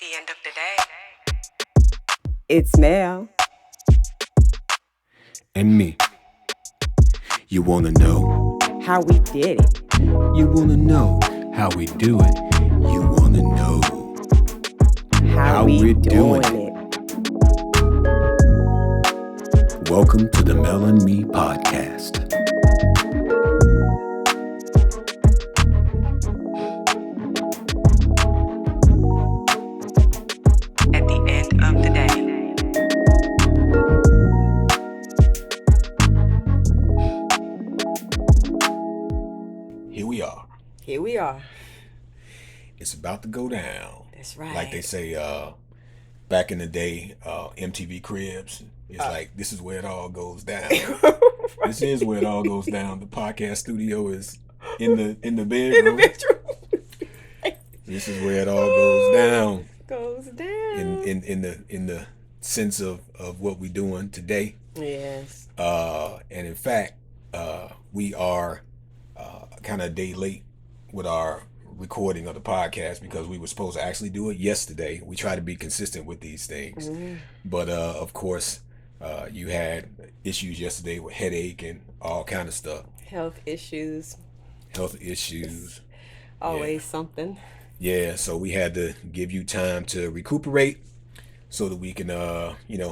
the end of the day. It's Mel. And me. You wanna know How we did it. You wanna know how we do it. You wanna know How we're we doing doing it. it. Welcome to the Mel and Me podcast. At the end of the day. Here we are. Here we are. It's about to go down. That's right. Like they say back in the day, MTV Cribs. It's like, this is where it all goes down. This is where it all goes down. The podcast studio is in the bedroom. This is where it all goes down. Goes down. In the sense of what we're doing today. Yes. And in fact, we are kind of a day late with our recording of the podcast because we were supposed to actually do it yesterday. We try to be consistent with these things. But of course, you had issues yesterday with headache and all kind of stuff. Health issues. Always something. Yeah, so we had to give you time to recuperate so that we can,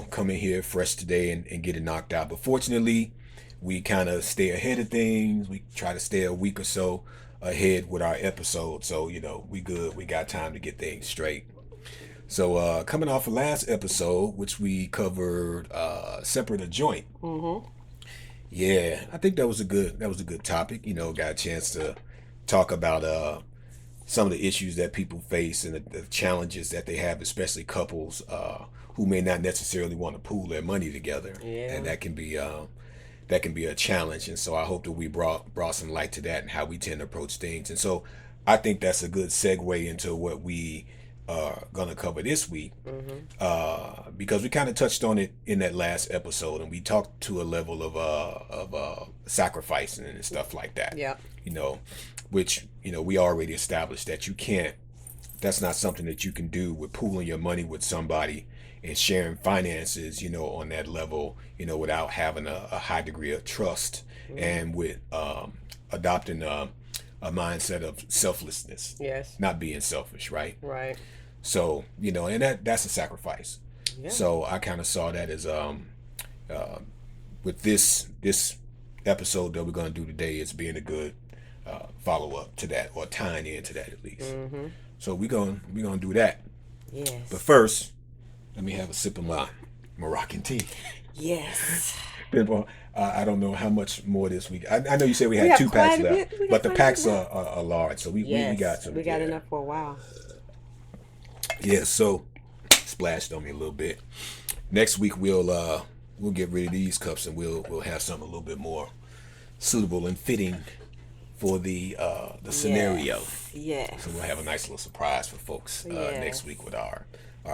come in here fresh today and get it knocked out. But fortunately, we kind of stay ahead of things. We try to stay a week or so ahead with our episode. So, we good. We got time to get things straight. So, coming off of last episode, which we covered separate a joint. Mm-hmm. Yeah, I think that was a good topic. Got a chance to talk about some of the issues that people face and the challenges that they have, especially couples who may not necessarily want to pool their money together. Yeah. And that can be a challenge. And so I hope that we brought some light to that and how we tend to approach things. And so I think that's a good segue into what we are going to cover this week, because we kind of touched on it in that last episode, and we talked to a level of sacrificing and stuff like that. Yeah. Which, we already established that that's not something that you can do with pooling your money with somebody and sharing finances, on that level, without having a high degree of trust and with adopting a mindset of selflessness. Yes. Not being selfish, right? Right. So, and that's a sacrifice. Yeah. So I kind of saw that as with this episode that we're going to do today as being a good follow-up to that, or tying into that at least. Mm-hmm. So we're gonna do that. Yes. But first, let me have a sip of my Moroccan tea. Yes. I don't know how much more this week. I know you said we had 2 packs left, but the packs are large, so we got some. We got enough for a while. Yeah, so splashed on me a little bit. Next week we'll get rid of these cups and we'll have something a little bit more suitable and fitting for the scenario. Yes. So we'll have a nice little surprise for folks Yes. next week with our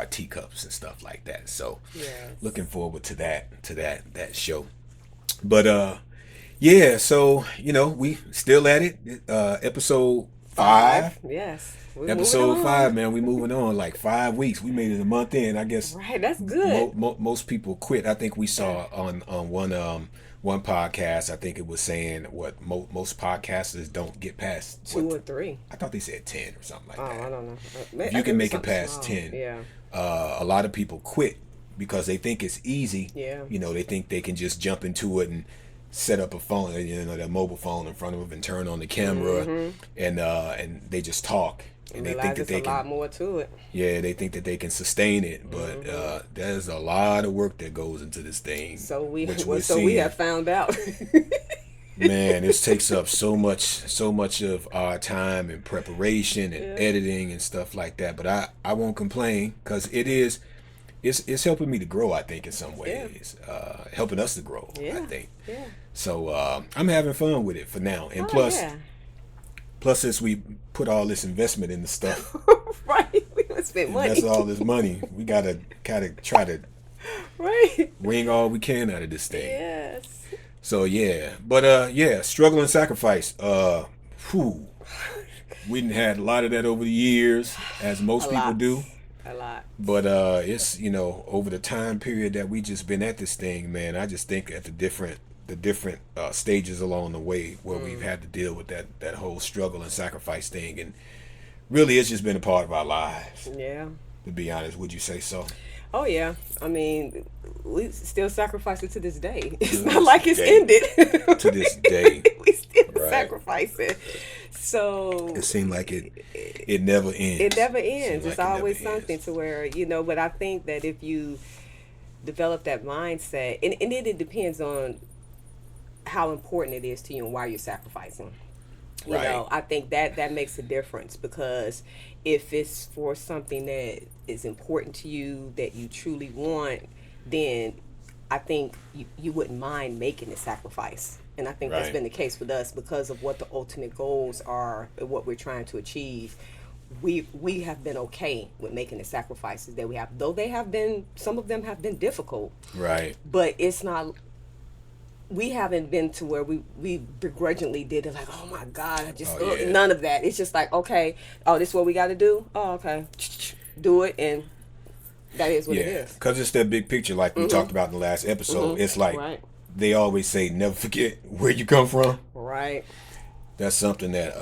teacups and stuff like that. So Yes. looking forward to that show. But yeah, so we still at it. Episode 5. Yes. Episode 5, man. We moving on like 5 weeks. We made it a month in, I guess. Right, that's good. Most people quit. I think we saw on one podcast, I think it was saying what most podcasters don't get past 2 or 3. I thought they said 10 or something like Oh, that. I don't know. If you can make it past 10, Yeah. a lot of people quit because they think it's easy. Yeah. They think they can just jump into it and set up a phone, their mobile phone in front of them and turn on the camera, and they just talk. And they think that they can. A lot more to it. Yeah, they think that they can sustain it, but there's a lot of work that goes into this thing. So we have found out. Man, this takes up so much of our time and preparation and editing and stuff like that. But I won't complain because it's helping me to grow. I think in some ways, helping us to grow. Yeah. I think. Yeah. So I'm having fun with it for now, and plus, since we put all this investment in the stuff, right? We gonna spend money. That's all this money. We gotta try to wring all we can out of this thing. Yes. So yeah, but struggle and sacrifice. We done had a lot of that over the years, as most people do. A lot. But it's over the time period that we just been at this thing, man. I just think at the different stages along the way where we've had to deal with that whole struggle and sacrifice thing, and really it's just been a part of our lives. Yeah. To be honest, would you say so? Oh yeah. I mean, we still sacrifice it to this day. It's To not this like it's day. ended. To this day. we still Right. sacrifice it. So It seemed like it never ends. it never Seemed ends. like It's it never always ends. something to where, but I think that if you develop that mindset, and then it depends on how important it is to you and why you're sacrificing. Right. I think that makes a difference, because if it's for something that is important to you, that you truly want, then I think you wouldn't mind making the sacrifice. And I think that's Right. been the case with us because of what the ultimate goals are and what we're trying to achieve. We have been okay with making the sacrifices that we have, though some of them have been difficult, Right. but it's not, we haven't been to where we begrudgingly did it, like, oh my God, I just, Oh, yeah. none of that. It's just like, okay, oh, this is what we got to do. Oh, okay, do it, and that is what it Yeah, is. because it's that big picture, like we talked about in the last episode. It's like Right. they always say, never forget where you come from. Right. That's something that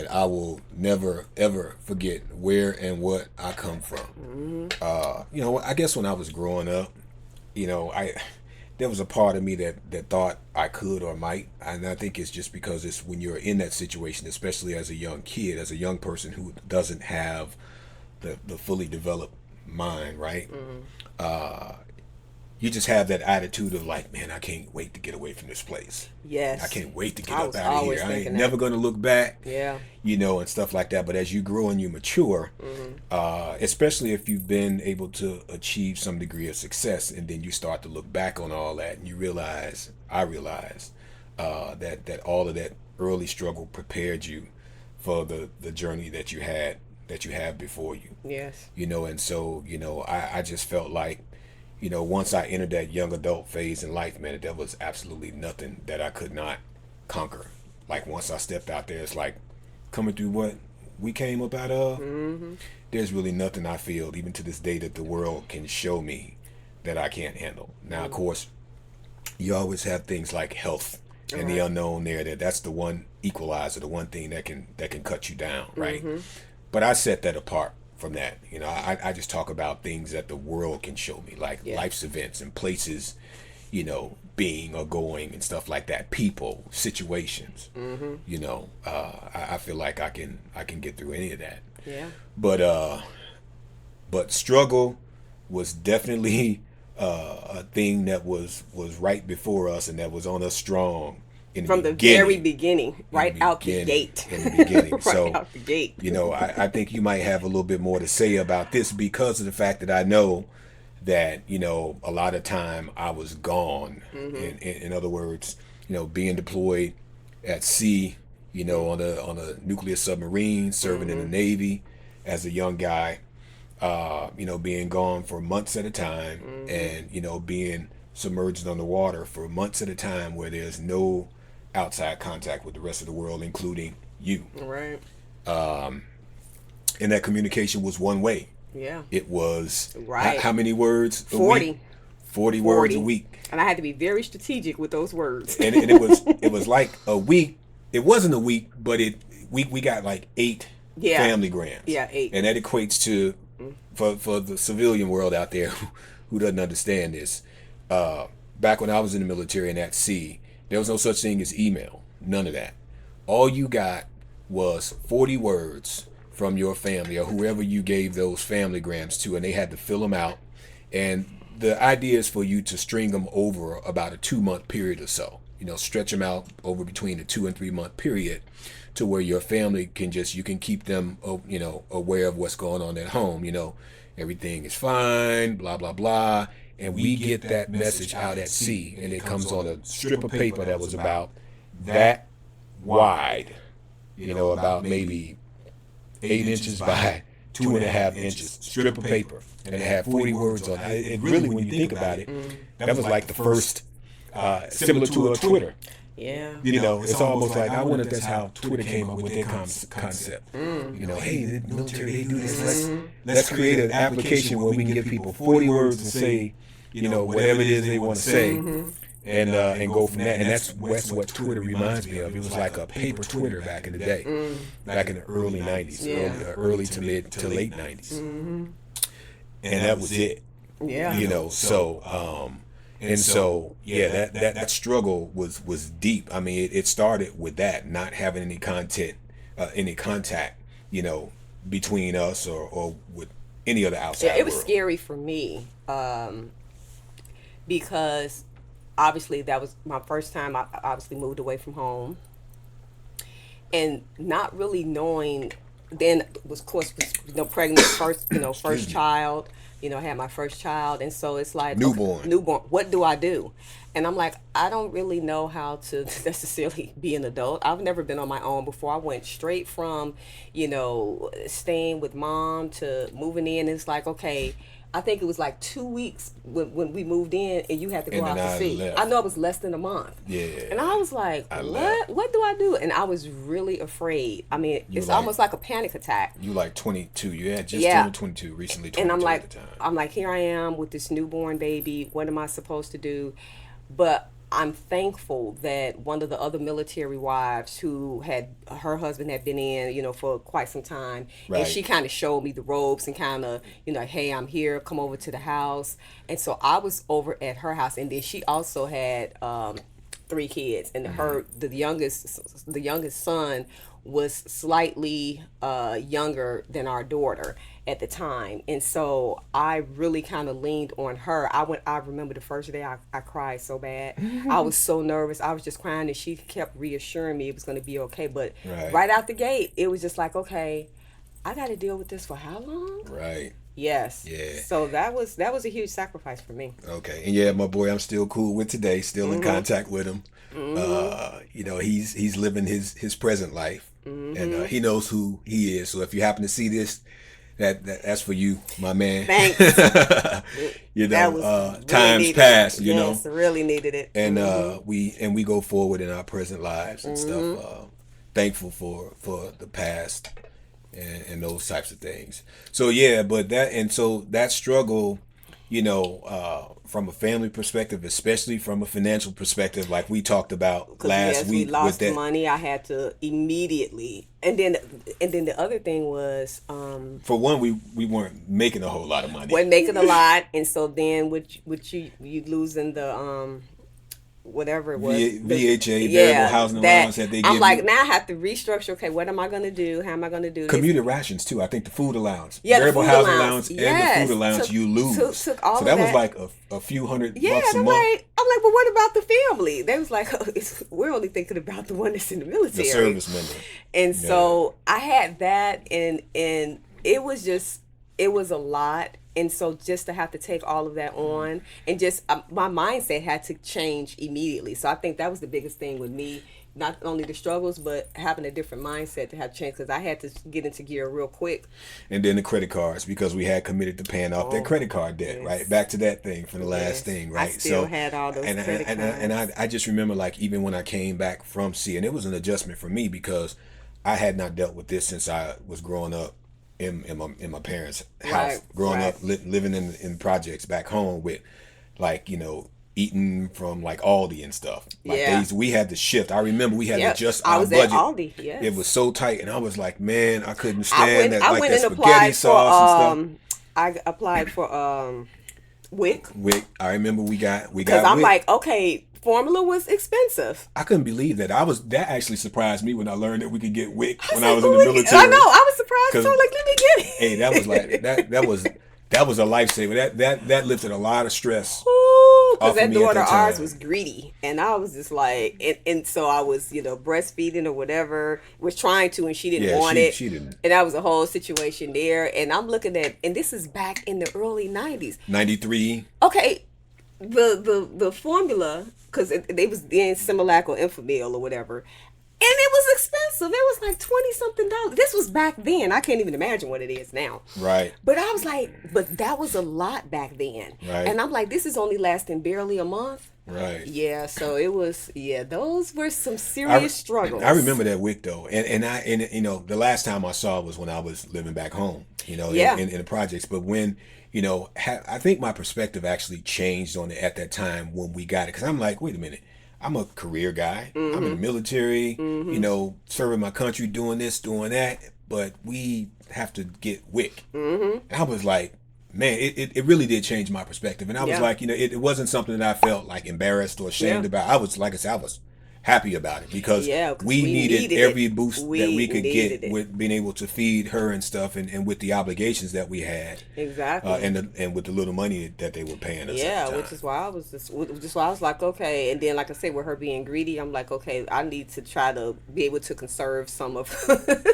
I will never ever forget, where and what I come from. I guess when I was growing up, there was a part of me that thought I could or might, and I think it's just because it's when you're in that situation, especially as a young kid, as a young person who doesn't have the fully developed mind, right? You just have that attitude of like, man, I can't wait to get away from this place. Yes. I can't wait to get I up was out of always here. I ain't thinking that. never going to look back. Yeah. And stuff like that. But as you grow and you mature, especially if you've been able to achieve some degree of success, and then you start to look back on all that, and I realize that all of that early struggle prepared you for the journey that you have before you. Yes. And so I just felt like, once I entered that young adult phase in life, man, there was absolutely nothing that I could not conquer. Like once I stepped out there, it's like coming through what we came up out of. There's really nothing I feel, even to this day, that the world can show me that I can't handle. Now, of course, you always have things like health and the unknown there. That's the one equalizer, the one thing that can cut you down, right? But I set that apart from that. I just talk about things that the world can show me, like life's events and places, being or going and stuff like that, people, situations. I feel like I can get through any of that. Yeah. But struggle was definitely a thing that was right before us, and that was on us strong from the very beginning, right out the gate. In the beginning. Right So, out the gate. I think you might have a little bit more to say about this because of the fact that I know that, a lot of time I was gone. In other words, being deployed at sea, on a nuclear submarine, serving in the Navy as a young guy, being gone for months at a time, and, being submerged underwater for months at a time where there's no outside contact with the rest of the world, including you. Right. And that communication was one way. Yeah. It was Right. how many words? 40. 40 words a week. And I had to be very strategic with those words. And it was like a week. It wasn't a week, but we got like 8 family grams. Yeah, 8. And that equates to, for the civilian world out there who doesn't understand this, back when I was in the military and at sea, there was no such thing as email. None of that. All you got was 40 words from your family or whoever you gave those family grams to, and they had to fill them out. And the idea is for you to string them over about a 2-month period or so. Stretch them out over between a 2 and 3 month period, to where your family you can keep them, aware of what's going on at home. Everything is fine, blah, blah, blah. And we get that message out at sea, and it comes on a strip of paper that was about that wide, about maybe 8 inches by 2.5 inches, strip of paper. And it had 40 words on it. It really, when you think about it, that was like the first, similar to a Twitter. Yeah. You know, it's almost like I wonder if that's how Twitter came up with their concept. You know, hey, the military, they do this. Let's create an application where we can give people 40 words to say, you know, whatever it is they want to say, and go from that. And that's what Twitter reminds me of. It was like a paper Twitter back in the day, back in the early 90s, early to mid to late 90s. And that was it. Yeah. You know, so and so yeah, that struggle was deep. I mean, it started with that, not having any contact, you know, between us or with any other outside Yeah, it was world. scary for me, because obviously that was my first time. I obviously moved away from home, and not really knowing. Then was of course was, pregnant first, first child. I had my first child, and so it's like Newborn. okay, newborn. What do I do? And I'm like, I don't really know how to necessarily be an adult. I've never been on my own before. I went straight from, staying with mom to moving in. It's like, okay, I think it was like 2 weeks when we moved in, and you had to go And out then to I sea. left. I know it was less than a month. Yeah. And I was like, I what? left. What do I do? And I was really afraid. I mean, You it's like- almost like a panic attack. You like 22. You had just Yeah. turned 22 recently. 22 And I'm at the time. like, here I am with this newborn baby. What am I supposed to do? But I'm thankful that one of the other military wives who her husband had been in, for quite some time, Right. and she kind of showed me the ropes and kind of, hey, I'm here, come over to the house. And so I was over at her house, and then she also had 3 kids, and the youngest son was slightly younger than our daughter at the time. And so I really kind of leaned on her. I remember the first day I cried so bad. I was so nervous. I was just crying, and she kept reassuring me it was going to be okay. But right out the gate, it was just like, okay, I got to deal with this for how long? Right. Yes. Yeah. So that was a huge sacrifice for me. Okay. And yeah, my boy, I'm still cool with today. Still in contact with him. He's living his present life, and he knows who he is. So if you happen to see this, that's for you, my man. Thanks. That was really times needed. past, Yes, really needed it. and we go forward in our present lives and stuff. Thankful for the past and those types of things. So yeah, but that struggle, from a family perspective, especially from a financial perspective, like we talked about last week. We lost with that, money. I had to immediately, and then the other thing was, for one, we weren't making a whole lot of money. wasn't making a lot, and so then with you losing the whatever it was, VHA, variable housing allowance that they give I'm like, you. now I have to restructure. Okay, what am I going to do? How am I going to do this? Commuter rations too. I think the food allowance, Yeah, the variable food housing allowance. allowance, and Yes. the food allowance you lose. Took all so of that was that. like a few $100 Yeah, bucks a and month. I'm like, but what about the family? They was like, we're only thinking about the one that's in the military. The service member. And so I had that, and it was a lot. And so just to have to take all of that on, and just my mindset had to change immediately. So I think that was the biggest thing with me, not only the struggles, but having a different mindset to have to change, because I had to get into gear real quick. And then the credit cards, because we had committed to paying off that credit card debt, yes. right? Back to that thing from the last thing, right? I still had all those credit cards. And I just remember, like, even when I came back from sea, and it was an adjustment for me because I had not dealt with this since I was growing up in my parents' house, growing up living in projects back home with, like, eating from like Aldi and stuff. Like we had to shift. I remember we had to adjust our budget. I was at Aldi. Yes. It was so tight, and I was like, man, I couldn't stand that. I Like went that and spaghetti applied sauce and stuff. I applied for WIC. WIC. I remember we got Because I'm WIC. like, okay, formula was expensive. I couldn't believe that. That actually surprised me when I learned that we could get WIC when like, I was in the military. I know. I was surprised. So I was like, let me get it. Hey, that was like that was a lifesaver. That lifted a lot of stress. Because off that of me at daughter that ours time. was greedy, and I was just like, and so I was, breastfeeding or whatever, was trying to, and she didn't want it. She didn't. And that was a whole situation there. And I'm looking at, and this is back in the early 90s. 93. Okay, the formula, because it was then Similac or Enfamil or whatever. it was expensive. It was like 20 something dollars. This was back then. I can't even imagine what it is now. Right. But I was like, but that was a lot back then. Right. And I'm like, this is only lasting barely a month. Right. Yeah, so it was. Yeah, those were some serious struggles. I remember that wick though, and you know, the last time I saw it was when I was living back home, you know, Yeah. in the projects. But when, you know, I think my perspective actually changed on it at that time when we got it, because I'm like, wait a minute, I'm a career guy, I'm in the military, you know, serving my country, doing this, doing that, but we have to get wick. And I was like, man, it really did change my perspective. And I was Yeah. like, you know, it wasn't something that I felt like embarrassed or ashamed Yeah. about. I was, like I said, I was happy about it because Yeah, 'cause we we needed needed every it. boost We that we could needed get it. with being able to feed her and stuff, and with the obligations that we had, Exactly. and with the little money that they were paying us. Yeah, at the time. which is why I was like, okay. And then, like I said, with her being greedy, I'm like, okay, I need to try to be able to conserve some of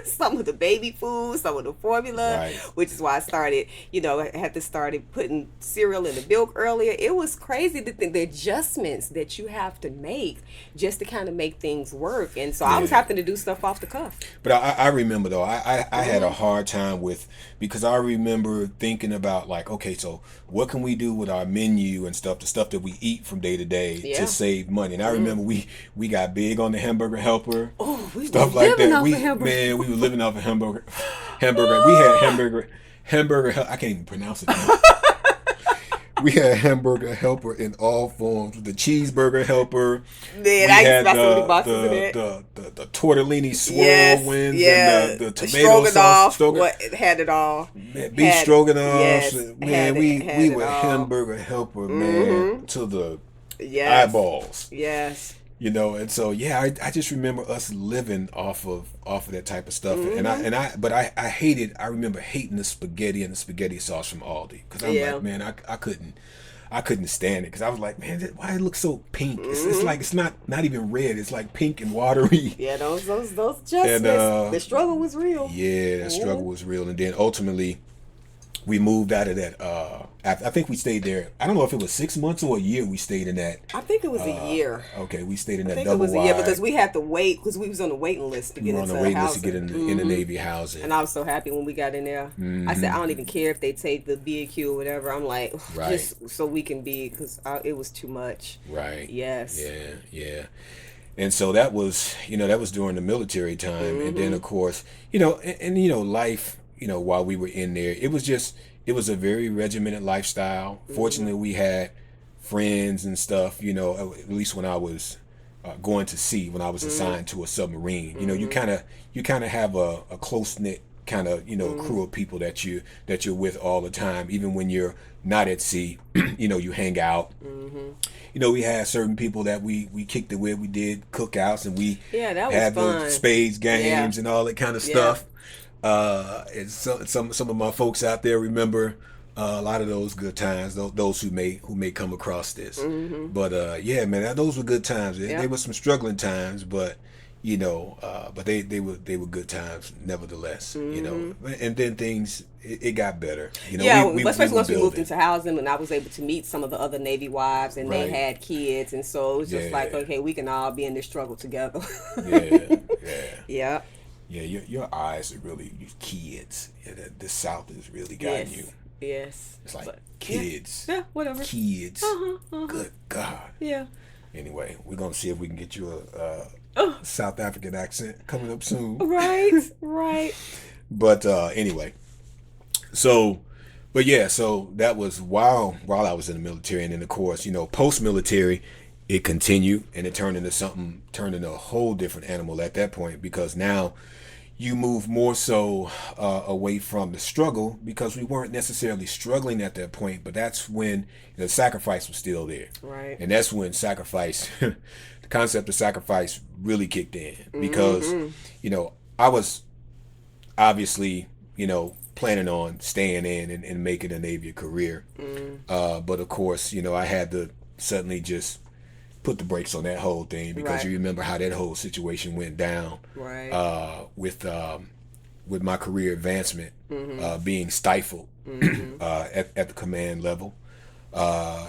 some of the baby food, some of the formula, Right. which is why I started, you know, I had to start putting cereal in the milk earlier. It was crazy to think the adjustments that you have to make just to kind of make things work. And so I was Yeah. having to do stuff off the cuff. But I remember though, I had a hard time with, because I remember thinking about like, okay, so what can we do with our menu and stuff, the stuff that we eat from day to day Yeah. to save money. And I remember we got big on the hamburger helper, Oh, we stuff were like living that. off We of hamburger. man, we were living off of hamburger. We had hamburger. I can't even pronounce it now. We had hamburger helper in all forms. The cheeseburger helper. Man, We I used to had buy so many boxes of that. the tortellini Yes, swirlwinds yeah, and the tomato sauce. what it had it all. Beef Had- stroganoff. yes, Man, had we it were all. hamburger helper, man, to the Yes, eyeballs. yes, You know, and so yeah, I just remember us living off of that type of stuff, and I hated. I remember hating the spaghetti and the spaghetti sauce from Aldi, because I'm Yeah. like, man, I couldn't stand it, because I was like, man, why it looks so pink? It's like it's not even red. It's like pink and watery. yeah. Those adjustments. And, The struggle was real. Yeah, that struggle was real, and then ultimately we moved out of that. I think we stayed there. I don't know if it was 6 months or a year. We stayed in that. I think it was a year. Okay, we stayed in I that think it double was a year wide. because we had to wait because we was on the waiting list to We get were on into the waiting list to housing. get in the Navy housing. And I was so happy when we got in there. I said, I don't even care if they take the B&Q or whatever. I'm like, Right. just so we can be, because it was too much. Right. Yes. Yeah. And so that was during the military time, and then of course, and life, while we were in there, it was a very regimented lifestyle. Fortunately, we had friends and stuff, at least when I was going to sea, when I was assigned to a submarine. You kind of have a close knit kind of crew of people that you're with all the time, even when you're not at sea. You hang out. We had certain people that we kicked it with. We did cookouts, and we Yeah, that was had fun. the spades games Yeah. and all that kind of Yeah. stuff. And some of my folks out there remember a lot of those good times. Those who may come across this, but yeah, man, those were good times. They were some struggling times, but but they were good times nevertheless. And then things it got better. Especially once we moved building. into housing, and I was able to meet some of the other Navy wives, and they Right. had kids, and so it was just Yeah. like, okay, we can all be in this struggle together. Yeah. Yeah. Yeah, your eyes are really kids. Yeah, the South has really gotten Yes. you. Yes. It's like But- kids. Yeah, whatever. Kids. Uh-huh. Good God. Yeah. Anyway, we're gonna see if we can get you a Oh. South African accent coming up soon. Right. Right. But anyway, so that was while I was in the military, and then of course, post military, it continued, and it turned into a whole different animal at that point, because now you move more so away from the struggle, because we weren't necessarily struggling at that point, but that's when the sacrifice was still there. Right. And that's when sacrifice, the concept of sacrifice really kicked in, because, I was obviously, planning on staying in and making a Navy career. But of course, I had to suddenly just put the brakes on that whole thing, because Right. you remember how that whole situation went down. Right. With my career advancement being stifled at the command level,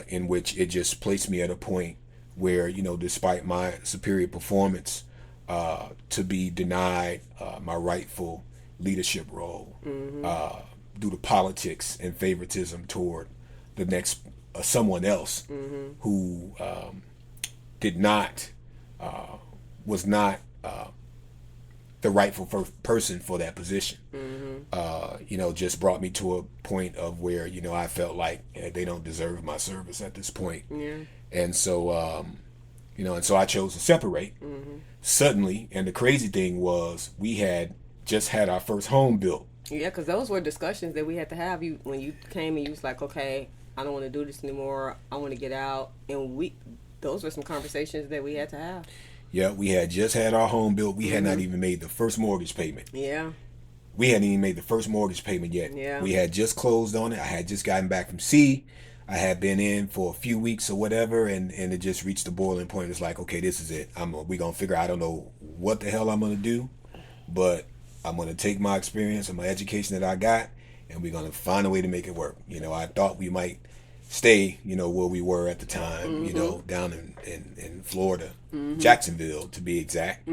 in which it just placed me at a point where, despite my superior performance, to be denied my rightful leadership role due to politics and favoritism toward the next someone else who did not was not the rightful person for that position. Just brought me to a point of where I felt like they don't deserve my service at this point. Yeah. And so and so I chose to separate suddenly. And the crazy thing was we had just had our first home built. Yeah, because those were discussions that we had to have. You when you came and you was like, okay, I don't want to do this anymore. I want to get out. And those were some conversations that we had to have. Yeah, we had just had our home built. We had not even made the first mortgage payment. Yeah. We hadn't even made the first mortgage payment yet. Yeah. We had just closed on it. I had just gotten back from sea. I had been in for a few weeks or whatever, and it just reached the boiling point. It's like, okay, this is it. We're going to figure out, I don't know what the hell I'm going to do, but I'm going to take my experience and my education that I got, and we're going to find a way to make it work. I thought we might stay, where we were at the time, down in Florida, Jacksonville to be exact.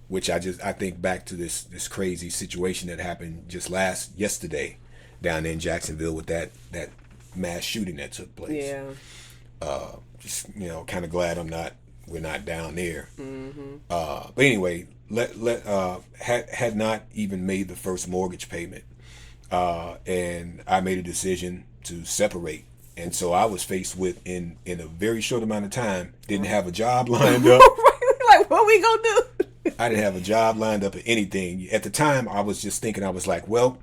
Which I think back to this crazy situation that happened just yesterday down in Jacksonville with that mass shooting that took place. Yeah. Just kind of glad we're not down there. But anyway, had not even made the first mortgage payment, and I made a decision to separate. And so I was faced with in a very short amount of time, didn't have a job lined up. Like, what we gonna do? I didn't have a job lined up or anything. At the time, I was just thinking, I was like, well,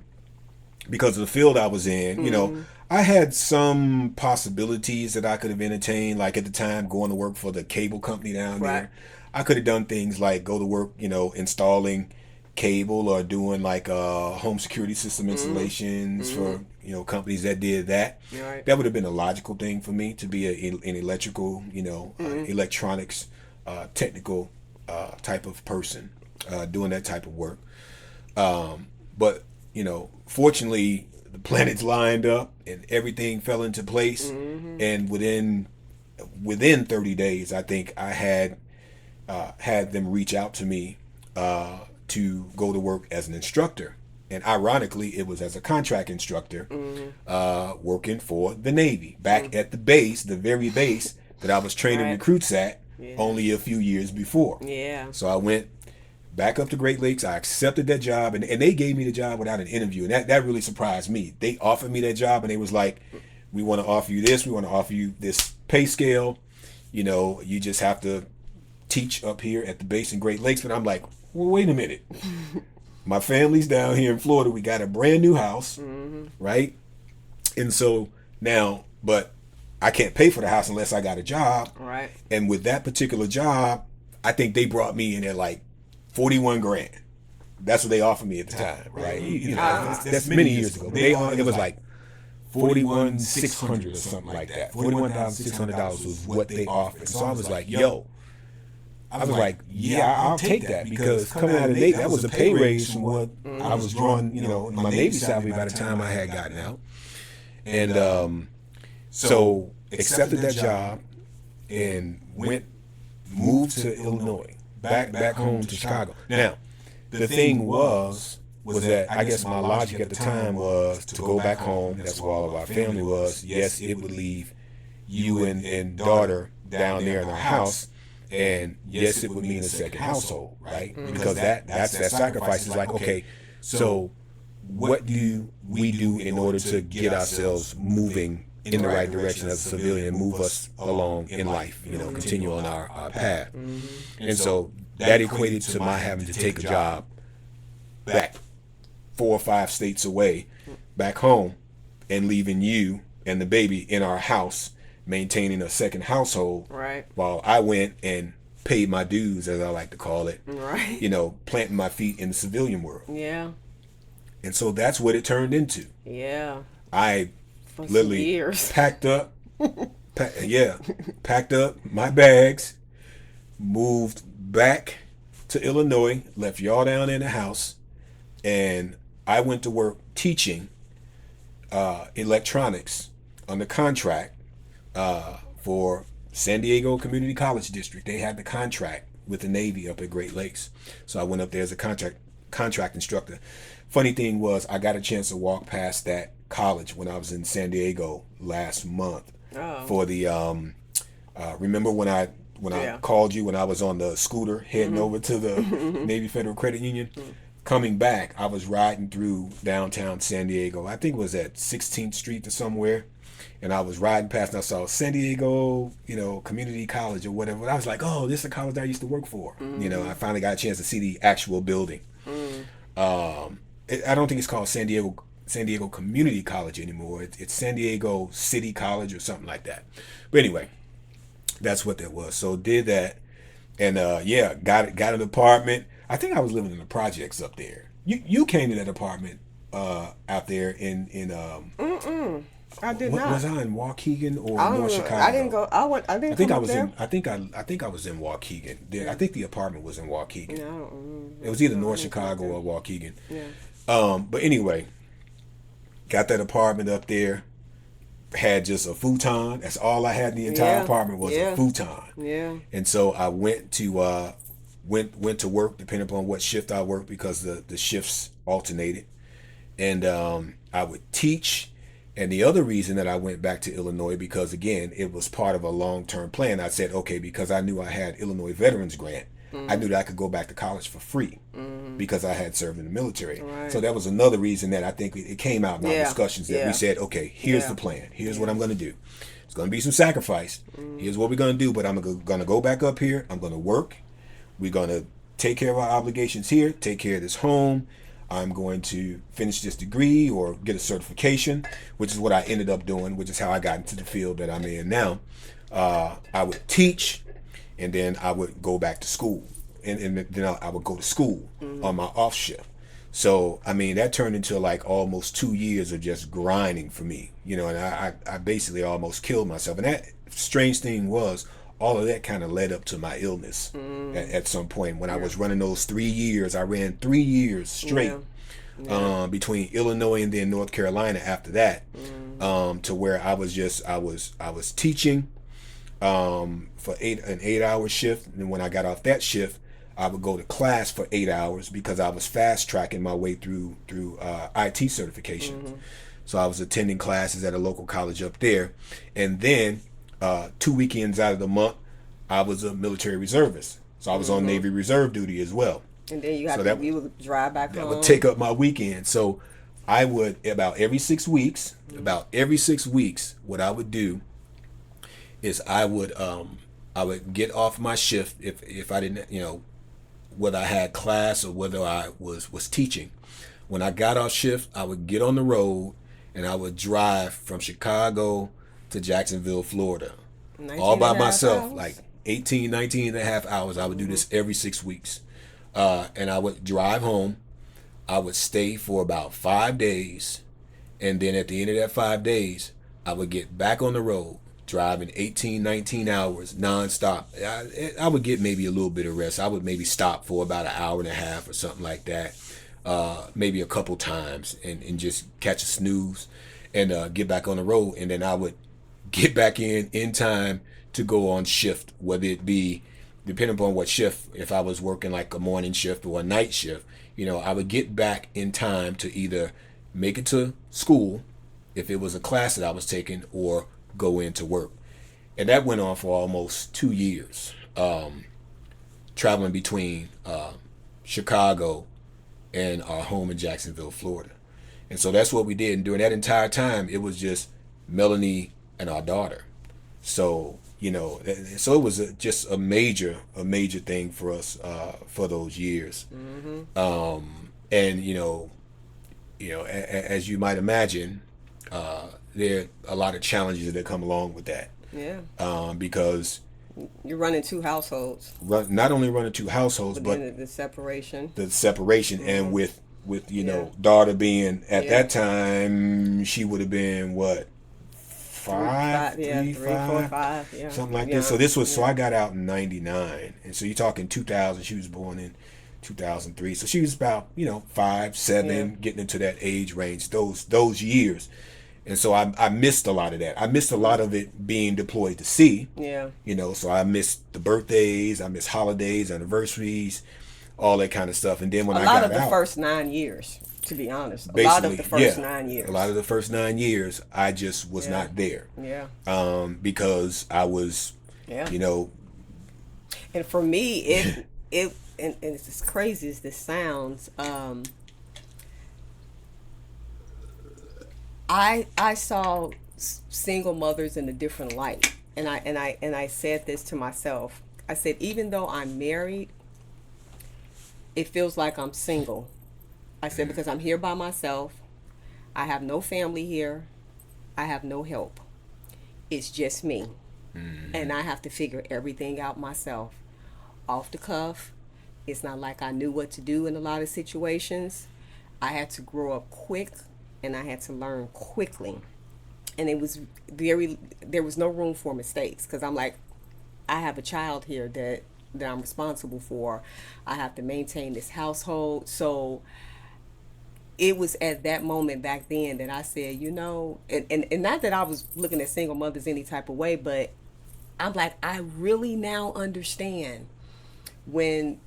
because of the field I was in, I had some possibilities that I could have entertained. Like at the time, going to work for the cable company down there. I could have done things like go to work, installing cable or doing like home security system installations for, companies that did that. Right. That would have been a logical thing for me to be an electrical, electronics, technical type of person doing that type of work. But fortunately, the planets lined up and everything fell into place. And within 30 days, I think I had them reach out to me to go to work as an instructor. And ironically, it was as a contract instructor working for the Navy back at the base, the very base that I was training recruits at only a few years before. Yeah. So I went back up to Great Lakes. I accepted that job, and they gave me the job without an interview. And that really surprised me. They offered me that job, and they was like, we want to offer you this. We want to offer you this pay scale. You just have to teach up here at the base in Great Lakes. But I'm like, well, wait a minute. My family's down here in Florida. We got a brand new house, right? And so now, but I can't pay for the house unless I got a job. Right. And with that particular job, I think they brought me in at like 41 grand. That's what they offered me at the time, right? That's many years ago. It was like 41,600 or something like that. $41,600 was what they offered. So I was like, yo. I was like, yeah, I'll take that, because coming out of Navy, that was a pay raise from what I was drawing, in my Navy salary by the time I had gotten out. And so accepted that job and moved to Illinois, back home to Chicago. Now, the thing was that I guess my logic at the time was to go back home. That's where all of our family was. Yes, it would leave you and daughter down there in our house. And yes, it would mean a second household, right? Because that's that sacrifice. Is like, okay, so what do we do in order to get ourselves moving in the right direction as a civilian, move us along in life, continue on our path? And so that equated to my having to take a job back 4 or 5 states away, back home, and leaving you and the baby in our house, maintaining a second household, right, while I went and paid my dues, as I like to call it, right, planting my feet in the civilian world. Yeah. And so that's what it turned into. Yeah. I For literally years. packed up my bags, moved back to Illinois, left y'all down in the house, and I went to work teaching electronics on the contract for San Diego Community College District. They had the contract with the Navy up at Great Lakes. So I went up there as a contract instructor. Funny thing was, I got a chance to walk past that college when I was in San Diego last month for the remember when I called you when I was on the scooter heading over to the Navy Federal Credit Union. Coming back, I was riding through downtown San Diego. I think it was at 16th Street or somewhere. And I was riding past and I saw San Diego, Community College or whatever. And I was like, oh, this is a college I used to work for. I finally got a chance to see the actual building. I don't think it's called San Diego Community College anymore. It's San Diego City College or something like that. But anyway, that's what that was. So did that. And got an apartment. I think I was living in the projects up there. You came to that apartment out there in I did not. Was I in Waukegan or North Chicago? I didn't go. I think I was there. I think I was in Waukegan. I think the apartment was in Waukegan. No, I don't remember. It was either North Chicago or Waukegan. Yeah. But anyway, got that apartment up there. Had just a futon. That's all I had in the entire apartment was a futon. Yeah. And so I went to went to work depending upon what shift I worked because the shifts alternated, and I would teach. And the other reason that I went back to Illinois, because again, it was part of a long-term plan. I said, okay, because I knew I had Illinois Veterans Grant, I knew that I could go back to college for free because I had served in the military. Right. So that was another reason that I think it came out in our discussions that we said, okay, here's the plan. Here's what I'm going to do. It's going to be some sacrifice. Here's what we're going to do, but I'm going to go back up here. I'm going to work. We're going to take care of our obligations here, take care of this home. I'm going to finish this degree or get a certification, which is what I ended up doing, which is how I got into the field that I'm in now. I would teach, and then I would go back to school. And then I would go to school on my off shift. So, I mean, that turned into like almost 2 years of just grinding for me, and I basically almost killed myself. And that strange thing was, all of that kind of led up to my illness at some point. When I was running those 3 years, I ran 3 years straight between Illinois and then North Carolina after that, to where I was teaching for an 8-hour shift. And when I got off that shift, I would go to class for 8 hours because I was fast tracking my way through IT certifications. So I was attending classes at a local college up there. And then 2 weekends out of the month, I was a military reservist. So I was on Navy Reserve duty as well. And then you would drive back home. That would take up my weekend. So I would, about every 6 weeks, what I would do is I would get off my shift if I didn't, whether I had class or whether I was teaching. When I got off shift, I would get on the road and I would drive from Chicago to Jacksonville, Florida, all by myself, hours? Like 19 and a half hours. I would do this every 6 weeks. And I would drive home. I would stay for about 5 days. And then at the end of that 5 days, I would get back on the road, driving 19 hours nonstop. I would get maybe a little bit of rest. I would maybe stop for about an hour and a half or something like that. Maybe a couple times and just catch a snooze and get back on the road. And then I would get back in time to go on shift, whether it be, depending upon what shift, if I was working like a morning shift or a night shift, I would get back in time to either make it to school, if it was a class that I was taking, or go into work. And that went on for almost 2 years, traveling between Chicago and our home in Jacksonville, Florida. And so that's what we did. And during that entire time, it was just Melanie and our daughter. So, so it was just a major thing for us for those years. And, as you might imagine, there are a lot of challenges that come along with that. Yeah. Because you're running two households. Not only running two households, but the separation. And with daughter being at that time, she would have been what? 5, 3, 4, 5, something like this. So so I got out in 99, and so you're talking 2000. She was born in 2003, so she was about 5, 7, getting into that age range. Those years, And so I missed a lot of that. I missed a lot of it being deployed to sea. Yeah. You know, so I missed the birthdays, I missed holidays, anniversaries, all that kind of stuff. And then when A I lot got of the out, first 9 years, to be honest. A lot basically, of the first yeah, 9 years. a lot of the first 9 years, I just was Yeah. not there. Yeah. Because I was, Yeah. you know, And for me, and it's as crazy as this sounds. I saw single mothers in a different light, and I said this to myself. I said, even though I'm married, it feels like I'm single. I said, because I'm here by myself. I have no family here. I have no help. It's just me. And I have to figure everything out myself. Off the cuff. It's not like I knew what to do in a lot of situations. I had to grow up quick, and I had to learn quickly. And it was there was no room for mistakes, because I'm like, I have a child here that I'm responsible for. I have to maintain this household. So it was at that moment back then that I said, and not that I was looking at single mothers any type of way, but I'm like, I really now understand when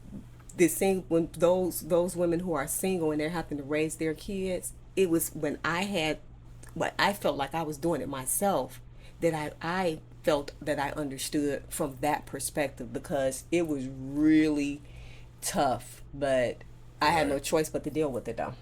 when those women who are single and they're having to raise their kids. It was when I had what I felt like I was doing it myself, that I felt that I understood from that perspective, because it was really tough, but I had no choice but to deal with it though.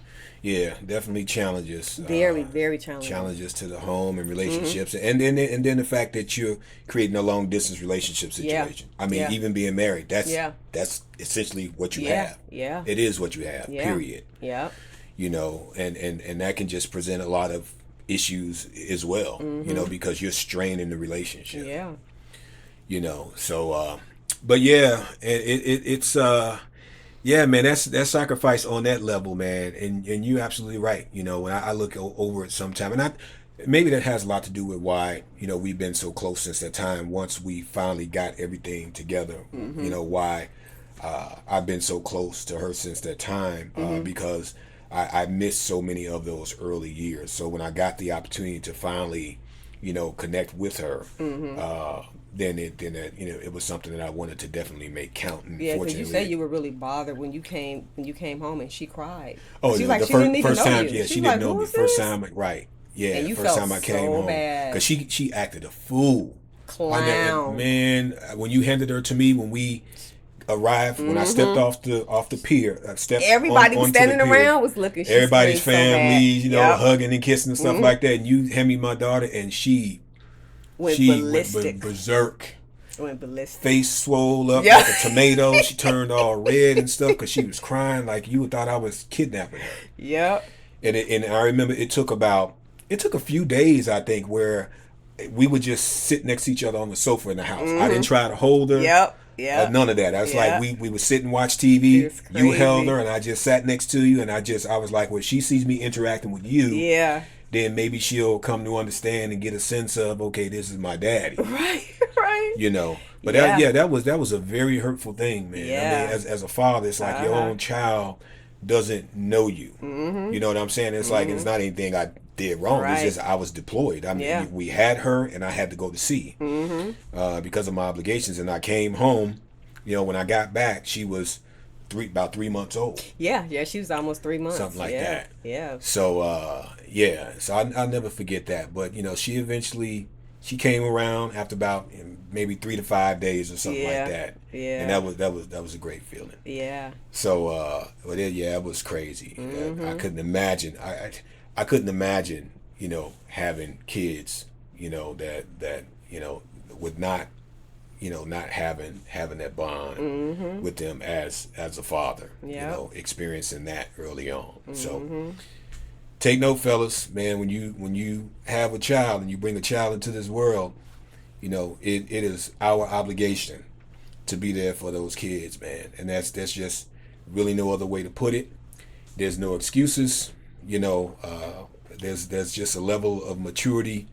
yeah, definitely challenges. Very, very challenging. Challenges to the home and relationships, and then the fact that you're creating a long distance relationship situation. I mean, even being married, that's essentially what you have. Yeah. It is what you have. Yeah. Period. Yeah. You know, and that can just present a lot of issues as well. You know, because you're straining the relationship. Yeah. You know, so but yeah, it's yeah, man, that's sacrifice on that level, man, and you're absolutely right. You know, when I look over it sometime, and maybe that has a lot to do with why we've been so close since that time. Once we finally got everything together, why I've been so close to her since that time, because I missed so many of those early years. So when I got the opportunity to finally, connect with her, then it was something that I wanted to definitely make count. And Yeah, because you fortunately, said you were really bothered when you came home and she cried. oh, She the, like, the she didn't even first know time, you. yeah, She she was didn't like, know me. "Who's First this?" time, right? Yeah, And you first felt time I came so home, bad. because she acted a fool. Clown. Man, when you handed her to me, when we arrived, when I stepped off the pier, stepped Everybody was onto the standing pier, around was looking. She everybody's screamed so bad. families, Yep. hugging and kissing and stuff like that, and you hand me my daughter, and she Went went ballistic. berserk. Went ballistic. Face swole up Yeah. like a tomato. She turned all red and stuff because she was crying like you thought I was kidnapping her. Yep. And I remember it took a few days, I think, where we would just sit next to each other on the sofa in the house. I didn't try to hold her. Yep. Yeah. None of that. I was Yeah. like, we would sit and watch TV. It's You held crazy. her, and I just sat next to you, and I was like, when she sees me interacting with you, Yeah. then maybe she'll come to understand and get a sense of, okay, this is my daddy. Right. Right. But Yeah. that was a very hurtful thing, man. Yeah. I mean, as a father, it's like your own child doesn't know you. You know what I'm saying? It's like it's not anything I did wrong. Right. It's just I was deployed. I mean, Yeah. we had her, and I had to go to sea because of my obligations. And I came home. When I got back, she was about 3 months old. Yeah. Yeah. She was almost 3 months. Something like yeah. that. Yeah. So so I'll never forget that. But she came around after about maybe 3 to 5 days or something Yeah. like that. Yeah. And that was a great feeling. Yeah. So it was crazy. I couldn't imagine. I couldn't imagine having kids that would not not having that bond with them as a father. Yep. Experiencing that early on. So take note, fellas, man, when you have a child and you bring a child into this world, it is our obligation to be there for those kids, man. And that's just really no other way to put it. There's no excuses. There's just a level of maturity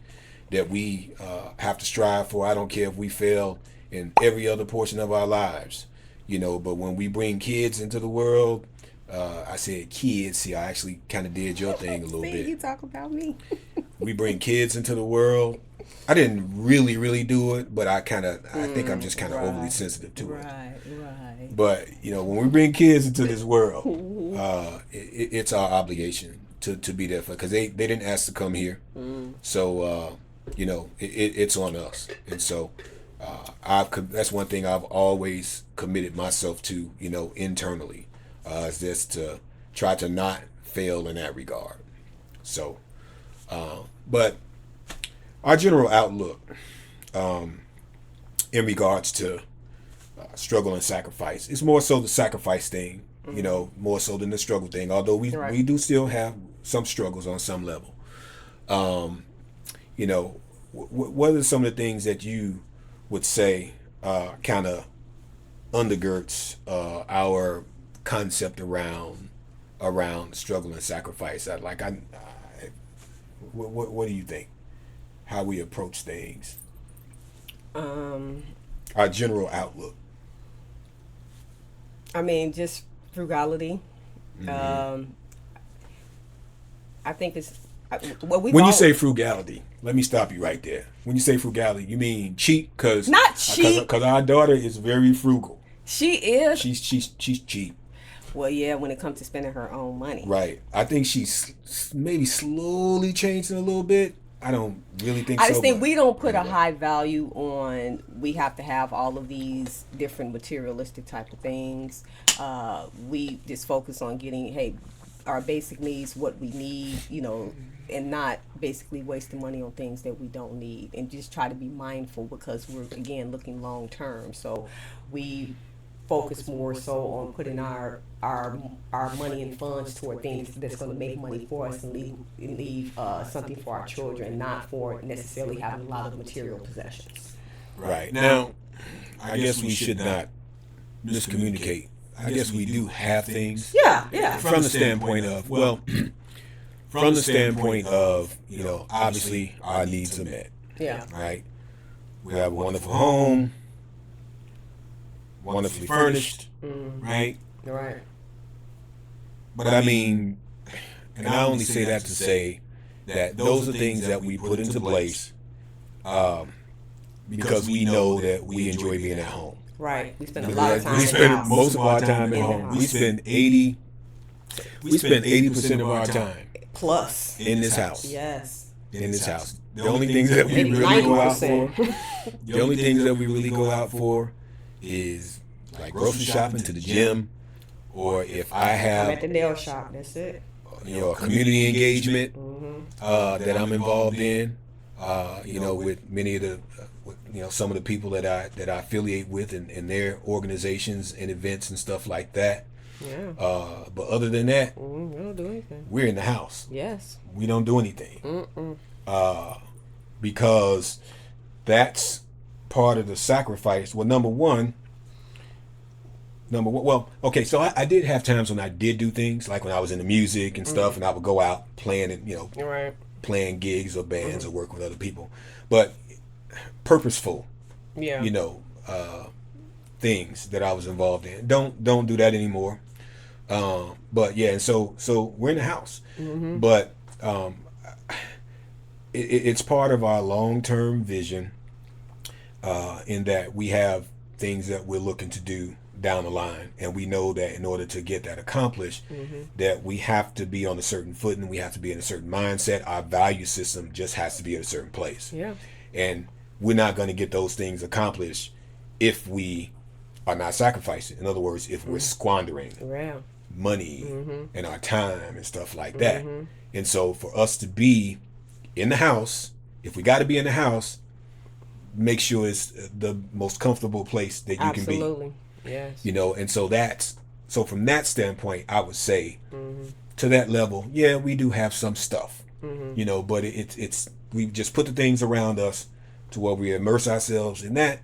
that we have to strive for. I don't care if we fail in every other portion of our lives, but when we bring kids into the world, I said kids. See, I actually kind of did your thing a little See, bit. you talk about me. we bring kids into the world. I didn't really do it, but I think I'm just kind of overly sensitive to it. Right. But when we bring kids into this world, it's our obligation to be there for, because they didn't ask to come here, so it's on us. And so that's one thing I've always committed myself to, internally, is just to try to not fail in that regard. So, but our general outlook in regards to struggle and sacrifice, it's more so the sacrifice thing, more so than the struggle thing. Although we do still have some struggles on some level. What are some of the things that you would say kind of undergirds our concept around struggle and sacrifice? What do you think? How we approach things? Our general outlook. I mean, just frugality. I think it's when you say frugality. Let me stop you right there. When you say frugality, you mean cheap? Not cheap. Because our daughter is very frugal. She is. She's cheap. Well, yeah, when it comes to spending her own money. Right. I think she's maybe slowly changing a little bit. I don't really think so. I just think we don't put a high value on, we have to have all of these different materialistic type of things. We just focus on getting, our basic needs, what we need, and not basically wasting money on things that we don't need, and just try to be mindful, because we're, again, looking long term. So we focus more so on putting our money and funds toward things that's going to make money for us and leave something for our children, not for necessarily having a lot of material possessions. Right. Now, I guess we should not miscommunicate. I guess we do have things. Yeah. From the standpoint of, obviously our needs are met. Yeah. Right. We have a wonderful home, wonderfully furnished, right? Right. But I mean, and I only say that to say that those are things that we put into place because we know that we enjoy being at home. Right. We spend a lot of time. We spend most of our time at home. We spend 80% of our time plus in this house. Yes. In this house. The only things that we really go out for, is like grocery shopping, to the gym, or if I have, I'm at the nail shop. That's it. A community engagement that I'm involved in. With many of the, some of the people that I affiliate with and their organizations and events and stuff like that. Yeah. But other than that, we don't do anything. We're in the house. Yes. We don't do anything. Because that's part of the sacrifice. Well, number one, okay, so I did have times when I did do things, like when I was in the music and stuff, and I would go out playing and, right, playing gigs or bands or work with other people. But purposeful, things that I was involved in. Don't do that anymore. But yeah, and so we're in the house. But it's part of our long-term vision, in that we have things that we're looking to do down the line, and we know that in order to get that accomplished, that we have to be on a certain footing, we have to be in a certain mindset. Our value system just has to be at a certain place. And we're not going to get those things accomplished if we are not sacrificing. In other words, if we're squandering money and our time and stuff like that. And so for us to be in the house, if we got to be in the house, make sure it's the most comfortable place that you can be. Absolutely. Yes. And so from that standpoint, I would say to that level, yeah, we do have some stuff, but it's we just put the things around us to where we immerse ourselves in that,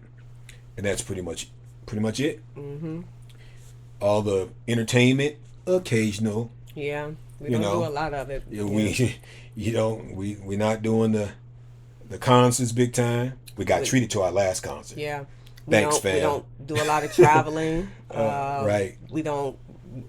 and that's pretty much it. All the entertainment, occasional. Yeah, we don't do a lot of it. We're not doing the concerts big time. We got treated to our last concert. Yeah. Thanks, fam. We don't do a lot of traveling. Right. We don't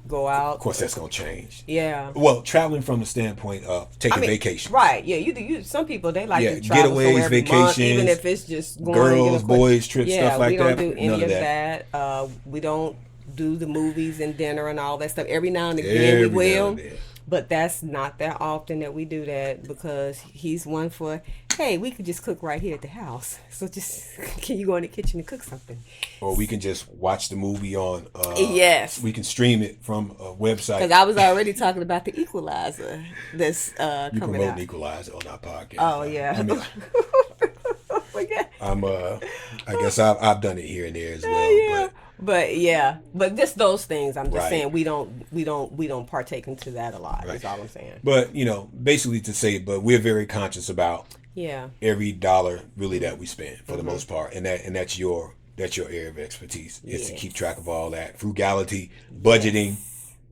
go out. Of course, that's gonna change. Yeah. Well, traveling from the standpoint of taking vacations. Right. Yeah. You. Some people they like Yeah, to travel somewhere getaways, every month, even vacations, if it's just going to get girls, a quick. boys, trips, Yeah. stuff We like don't that. do None any of of that. that. We don't do the movies and dinner and all that stuff. Every now and again we Every now will, and then. but that's not that often that we do that because he's one for. Hey, we could just cook right here at the house. So just can you go in the kitchen and cook something? Or we can just watch the movie on. Yes. We can stream it from a website. Because I was already talking about the Equalizer that's You coming promote out. Equalizer on our podcast. Oh yeah. I mean, Yeah. I guess I've done it here and there as well. Yeah. But just those things. I'm just Right. saying we don't partake into that a lot. Right. Is all I'm saying. But basically to say, but we're very conscious about Yeah. every dollar really that we spend for the most part, and that's your area of expertise is to Yes. keep track of all that frugality, budgeting,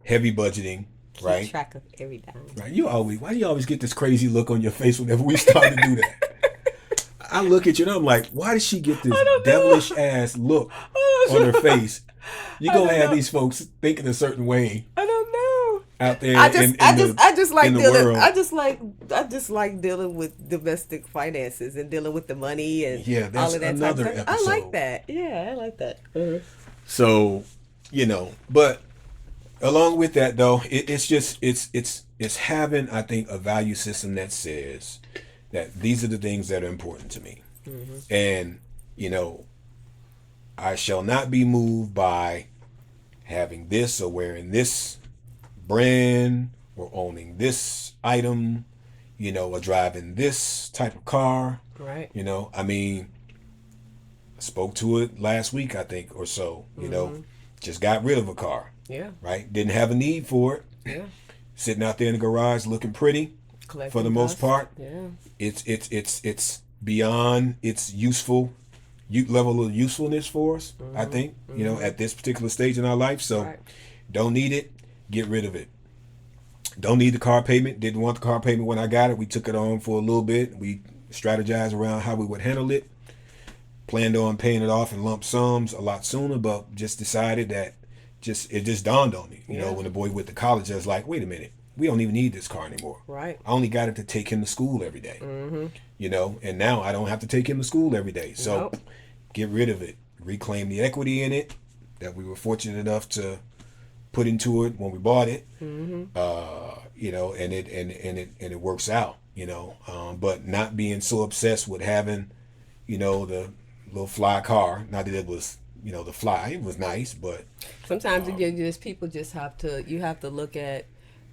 heavy budgeting, Keep right? track of every dime. Right. Why do you always get this crazy look on your face whenever we start to do that? I look at you and I'm like, why does she get this devilish ass look on her face? You're gonna have these folks thinking a certain way I don't know. out there. I just like in the dealing. world. I just like dealing with domestic finances and dealing with the money and Yeah, that's all of that another type of stuff. I episode. like that. Yeah, I like that. So, but along with that though, it's having, I think, a value system that says that these are the things that are important to me. And, I shall not be moved by having this or wearing this brand or owning this item, or driving this type of car. Right. I spoke to it last week, I think, or so, just got rid of a car, Yeah. right? Didn't have a need for it. Yeah. Sitting out there in the garage looking pretty Collecting for the most dust. part. Yeah. It's beyond its level of usefulness for us, I think, at this particular stage in our life. So Right. don't need it, get rid of it. Don't need the car payment. Didn't want the car payment when I got it. We took it on for a little bit. We strategized around how we would handle it. Planned on paying it off in lump sums a lot sooner, but just decided that it just dawned on me. When the boy went to college, I was like, wait a minute, we don't even need this car anymore. Right. I only got it to take him to school every day. And now I don't have to take him to school every day. So Nope. get rid of it. Reclaim the equity in it that we were fortunate enough to put into it when we bought it. And it works out. But not being so obsessed with having, the little fly car. Not that it was, the fly. It was nice, but Sometimes people just you have to look at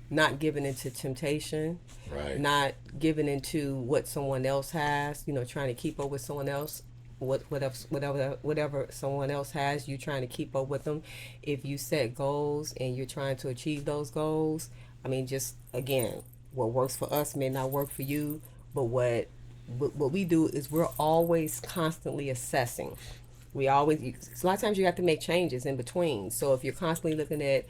not giving into temptation, right. not giving into what someone else has, trying to keep up with someone else. Whatever someone else has, you trying to keep up with them. If you set goals and you're trying to achieve those goals, just again, what works for us may not work for you, but what we do is we're always constantly assessing. A lot of times you have to make changes in between. So if you're constantly looking at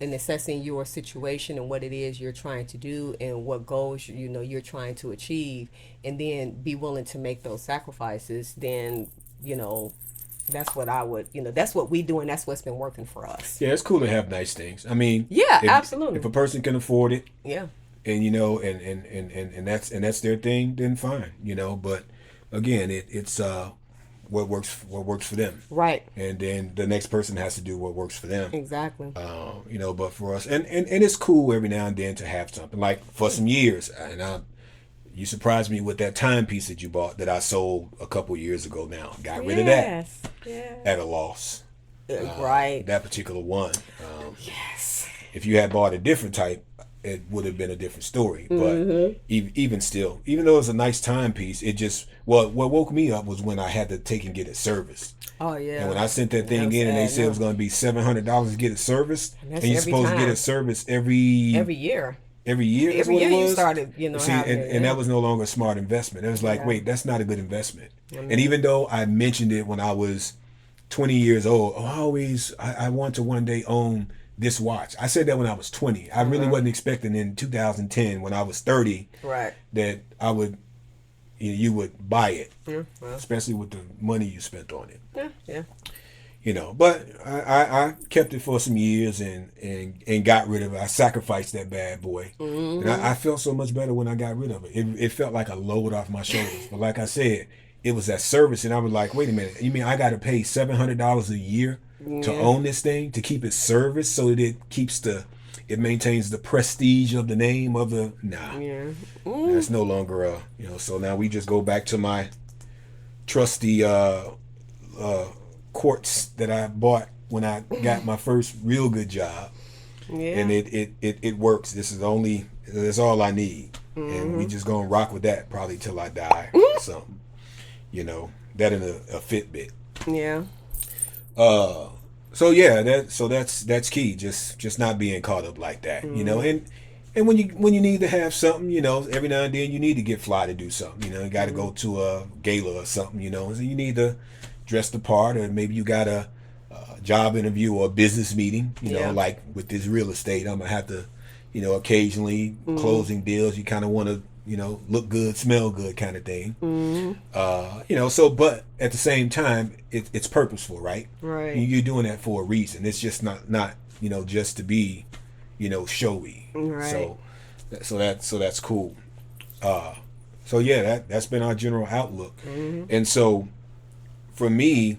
and assessing your situation and what it is you're trying to do and what goals you're trying to achieve, and then be willing to make those sacrifices, then that's what I would that's what we do, and that's what's been working for us. Yeah, it's cool to have nice things. Yeah, absolutely. If a person can afford it, Yeah. and and that's their thing, then fine. But again, it's what works for them. Right. And then the next person has to do what works for them. Exactly. But for us, and it's cool every now and then to have something. Like for some years, you surprised me with that timepiece that you bought that I sold a couple years ago. Now got rid of that at a loss. Right. That particular one. Yes. If you had bought a different type, it would have been a different story. But even still, even though it's a nice timepiece, it just what woke me up was when I had to take and get it serviced. Oh yeah. And when I sent that thing in, and they said it was going to be $700 to get it serviced, and you're supposed to get it serviced every year. Every year Every year you started, See, and that was no longer a smart investment. It was like, wait, that's not a good investment. And even though I mentioned it when I was 20 years old, I want to one day own this watch. I said that when I was 20. I really wasn't expecting in 2010 when I was 30 that I would, you would buy it, especially with the money you spent on it. Yeah. But I kept it for some years and got rid of it. I sacrificed that bad boy, and I felt so much better when I got rid of it. It felt like a load off my shoulders. But like I said, it was that service, and I was like, wait a minute, you mean I got to pay $700 a year to Yeah. own this thing, to keep it serviced, so that it maintains the prestige of the name of the nah. Yeah. That's no longer So now we just go back to my trusty quartz that I bought when I got my first real good job, Yeah. and it works. That's all I need, and we just gonna rock with that probably till I die or something. That in a Fitbit. Yeah. So yeah, that's key. Just not being caught up like that, and when you need to have something, every now and then you need to get fly to do something. You got to go to a gala or something. So you need to dress the part, or maybe you got a job interview or a business meeting. Yeah. Like with this real estate, I'm gonna have to, occasionally closing deals. You kind of want to, look good, smell good, kind of thing. So but at the same time, it's purposeful, right? Right. You're doing that for a reason. It's just not just to be, showy. Right. So that's cool. So yeah, that's been our general outlook. And so for me,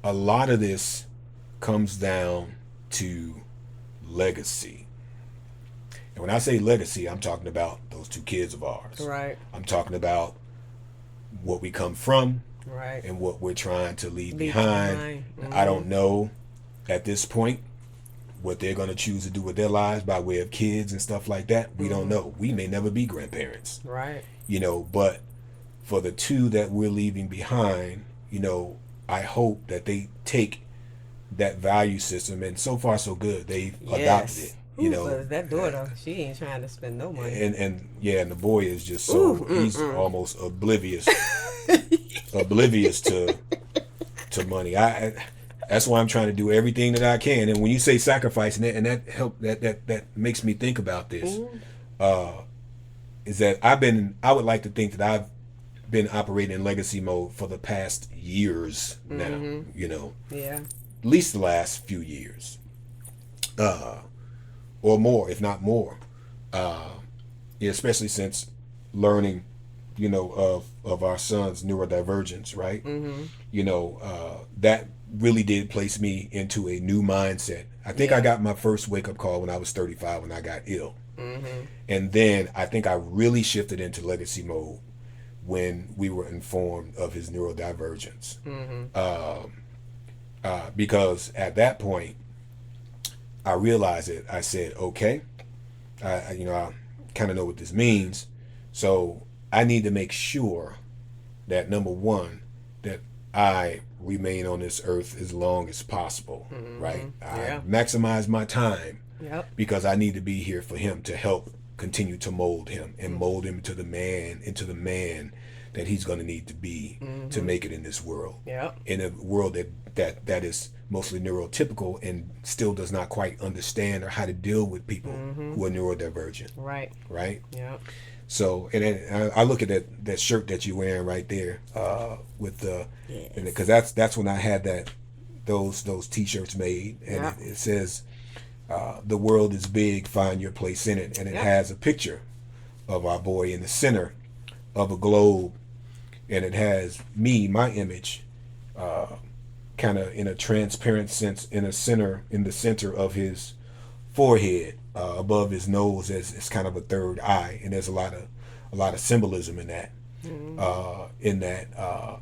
a lot of this comes down to legacy. And when I say legacy, I'm talking about those two kids of ours. Right. I'm talking about what we come from Right. and what we're trying to leave Leave behind. behind. I don't know at this point what they're going to choose to do with their lives by way of kids and stuff like that. We don't know. We may never be grandparents. Right. But for the two that we're leaving behind, I hope that they take that value system, and so far so good. They've adopted it. But that daughter, she ain't trying to spend no money. And the boy is just so he's almost oblivious to money. That's why I'm trying to do everything that I can. And when you say sacrificing it, and that makes me think about this, is that I would like to think that I've been operating in legacy mode for the past years now. Yeah. At least the last few years, or more, if not more. Especially since learning, of our son's neurodivergence, right? That really did place me into a new mindset. I think I got my first wake up call when I was 35 when I got ill. And then I think I really shifted into legacy mode when we were informed of his neurodivergence. Because at that point, I realized it. I said, okay, I kind of know what this means. So I need to make sure that, number one, that I remain on this earth as long as possible, right? I maximize my time because I need to be here for him to help continue to mold him and mold him into the man that he's going to need to be to make it in this world. In a world that is mostly neurotypical and still does not quite understand or how to deal with people who are neurodivergent. Right? Yeah. So, and then I look at that shirt that you're wearing right there, with the, because that's when I had those T-shirts made, and it says, "The world is big, find your place in it," and it has a picture of our boy in the center of a globe, and it has my image, kind of in a transparent sense in the center of his forehead, above his nose as kind of a third eye, and there's a lot of symbolism in that,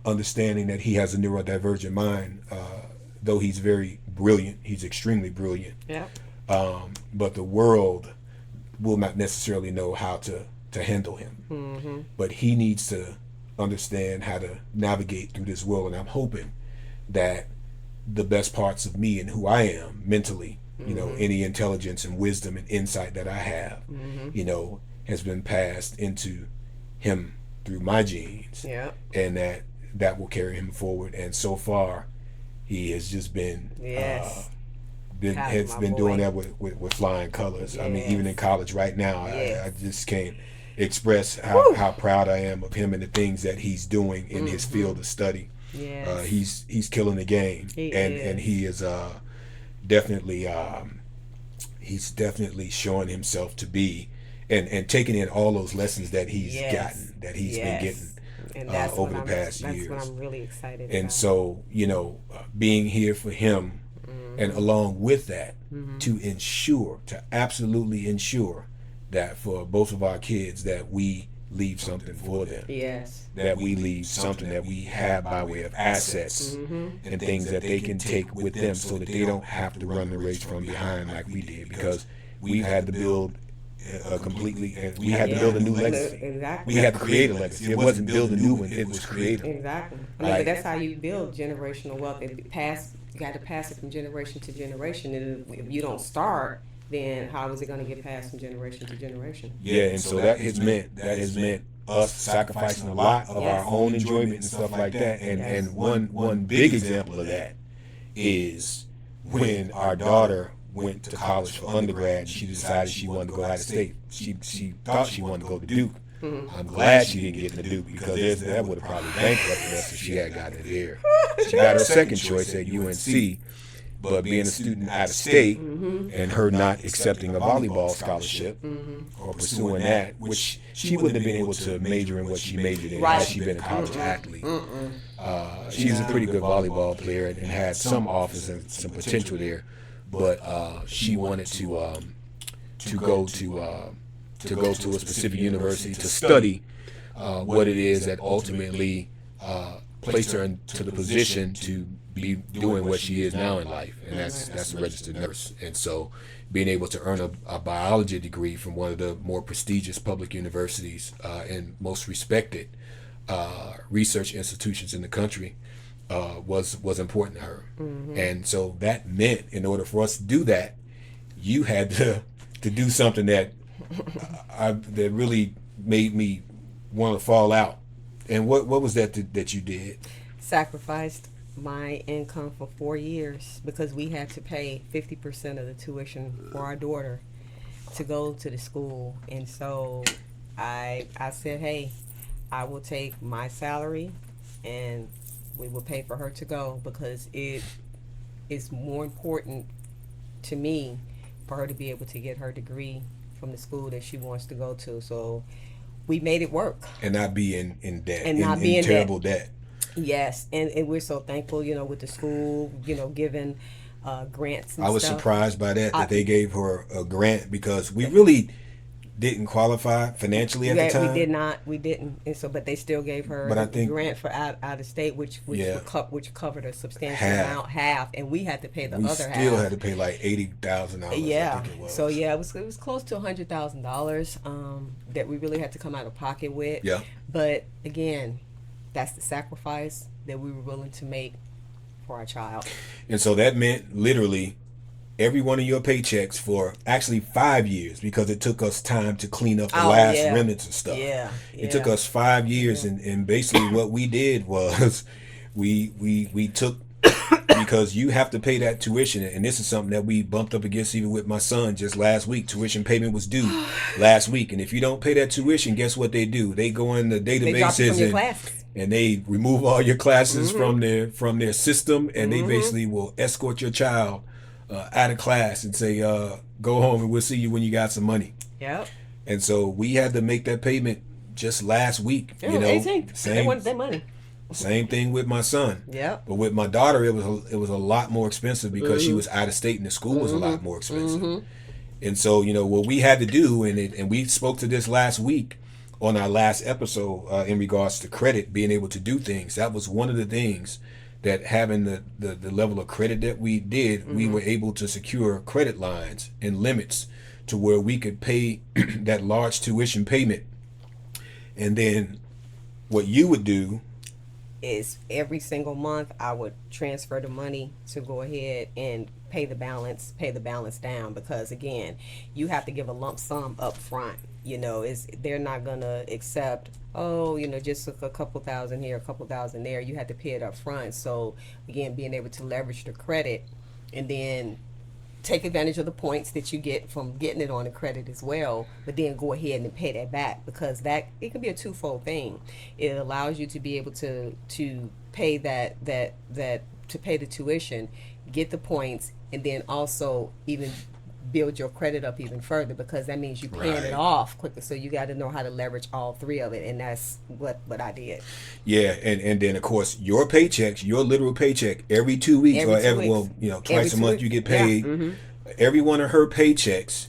understanding that he has a neurodivergent mind, though he's very brilliant, he's extremely brilliant. But the world will not necessarily know how to handle him, but he needs to understand how to navigate through this world, and I'm hoping that the best parts of me and who I am mentally, any intelligence and wisdom and insight that I have, has been passed into him through my genes, and that will carry him forward. And so far, he has just been been doing that with flying colors. I mean, even in college right now, I just can't express how proud I am of him and the things that he's doing in his field of study. Yes. He's killing the game, He and is. he is definitely he's definitely showing himself to be and taking in all those lessons that he's Yes. gotten, that he's been getting Yes. And that's over what the I'm past that's what years. I'm really excited And about. so, being here for him, and along with that, to ensure, to absolutely ensure that for both of our kids that we leave something for them, Yes. that we leave something that we have by way of assets and things that they can take with them so that they don't have to run the race from behind like we did, because we've had to build we had to build a new legacy. Exactly. We had to create a legacy. It wasn't build a new one, it was create them. Exactly. I mean, but that's how you build generational wealth. You got to pass it from generation to generation. And if you don't start, then how is it going to get passed from generation to generation? Yeah, and so that has meant us sacrificing a lot of our own enjoyment and stuff like that. And one big example of that is when our daughter went to college for undergrad and she decided she wanted to go out of state. She thought she wanted to go to Duke. I'm glad she didn't get into Duke, because that would have probably bankrupted us if she had gotten it there. She got her second choice at UNC, but being a student out of state and her not accepting a volleyball scholarship or pursuing that, which she wouldn't have been able to major in what she majored in had she been a college athlete. She's a pretty good volleyball player and had some offers and some potential there, but she wanted to go to a specific university to study what it is that ultimately placed her into the position to be doing what she is now in life, and that's a registered nurse. And so, being able to earn a biology degree from one of the more prestigious public universities and most respected research institutions in the country was important to her. And so that meant, in order for us to do that, you had to do something that that really made me want to fall out. And what was that you did? Sacrificed my income for 4 years because we had to pay 50% of the tuition for our daughter to go to the school. And so I said, hey, I will take my salary and we will pay for her to go, because it is more important to me for her to be able to get her degree from the school that she wants to go to. So we made it work. And not be in debt, And not be in terrible debt. Yes, and we're so thankful, with the school, giving grants and I was stuff. surprised by that they gave her a grant, because we really didn't qualify financially at the time. We didn't, and so but they still gave her But I a think- grant for out of state, which Yeah. which covered a substantial Half. half, and we had to pay the We other half. still had to pay like $80,000. Yeah. I think it was. So yeah, it was close to $100,000 that we really had to come out of pocket with. Yeah. But again, that's the sacrifice that we were willing to make for our child. And so that meant literally every one of your paychecks for actually 5 years, because it took us time to clean up the last remnants of stuff. Yeah. It took us 5 years, and basically what we did was we took, because you have to pay that tuition, and this is something that we bumped up against even with my son just last week. Tuition payment was due last week, and if you don't pay that tuition, guess what they do? They go in the They drop you from databases your classes. and they remove all your classes from their system, and they basically will escort your child out of class and say, go home and we'll see you when you got some money. Yep. And so we had to make that payment just last week. They wanted their money. Same thing with my son. Yep. But with my daughter, it was a lot more expensive, because she was out of state and the school was a lot more expensive. And so, what we had to do, and we spoke to this last week on our last episode in regards to credit, being able to do things. That was one of the things that, having the level of credit that we did, we were able to secure credit lines and limits to where we could pay that large tuition payment. And then what you would do Is every single month I would transfer the money to go ahead and pay the balance down, because again, you have to give a lump sum up front. They're not gonna accept, just a couple thousand here, a couple thousand there. You have to pay it up front. So again, being able to leverage the credit, and then take advantage of the points that you get from getting it on the credit as well, but then go ahead and pay that back, because that it can be a twofold thing. It allows you to be able to pay that to pay the tuition, get the points, and then also even build your credit up even further, because that means you paying Right. it off quicker. So you got to know how to leverage all three of it, and that's what I did. Yeah, and then of course your paychecks, your literal paycheck, every 2 weeks Every or 2 every weeks. well, you know, Every twice a 2 month weeks. you get Yeah. paid. Mm-hmm. Every one of her paychecks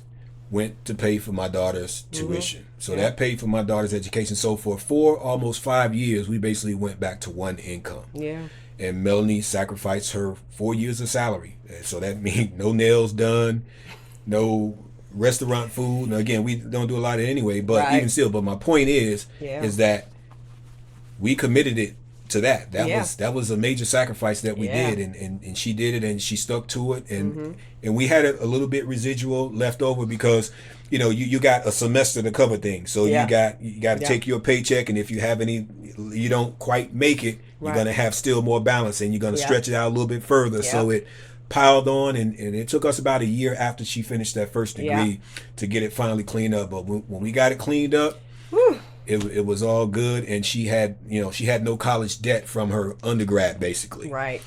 went to pay for my daughter's tuition. So Yeah. that paid for my daughter's education. So for almost 5 years, we basically went back to one income. Yeah. And Melanie sacrificed her 4 years of salary. And so that means no nails done, no restaurant food. Now again, we don't do a lot of it anyway, but Right. even still, but my point is Yeah. that we committed it to that. Yeah. That was a major sacrifice that we Yeah. did, and she did it, and she stuck to it, and we had a little bit residual left over because you got a semester to cover things, so Yeah. you got to Yeah. take your paycheck, and if you have any, you don't quite make it, you're Right. gonna have still more balance, and you're gonna Yeah. stretch it out a little bit further. Yeah. So it piled on, and it took us about a year after she finished that first degree Yeah. to get it finally cleaned up. But when we got it cleaned up, it was all good, and she had no college debt from her undergrad basically. Right.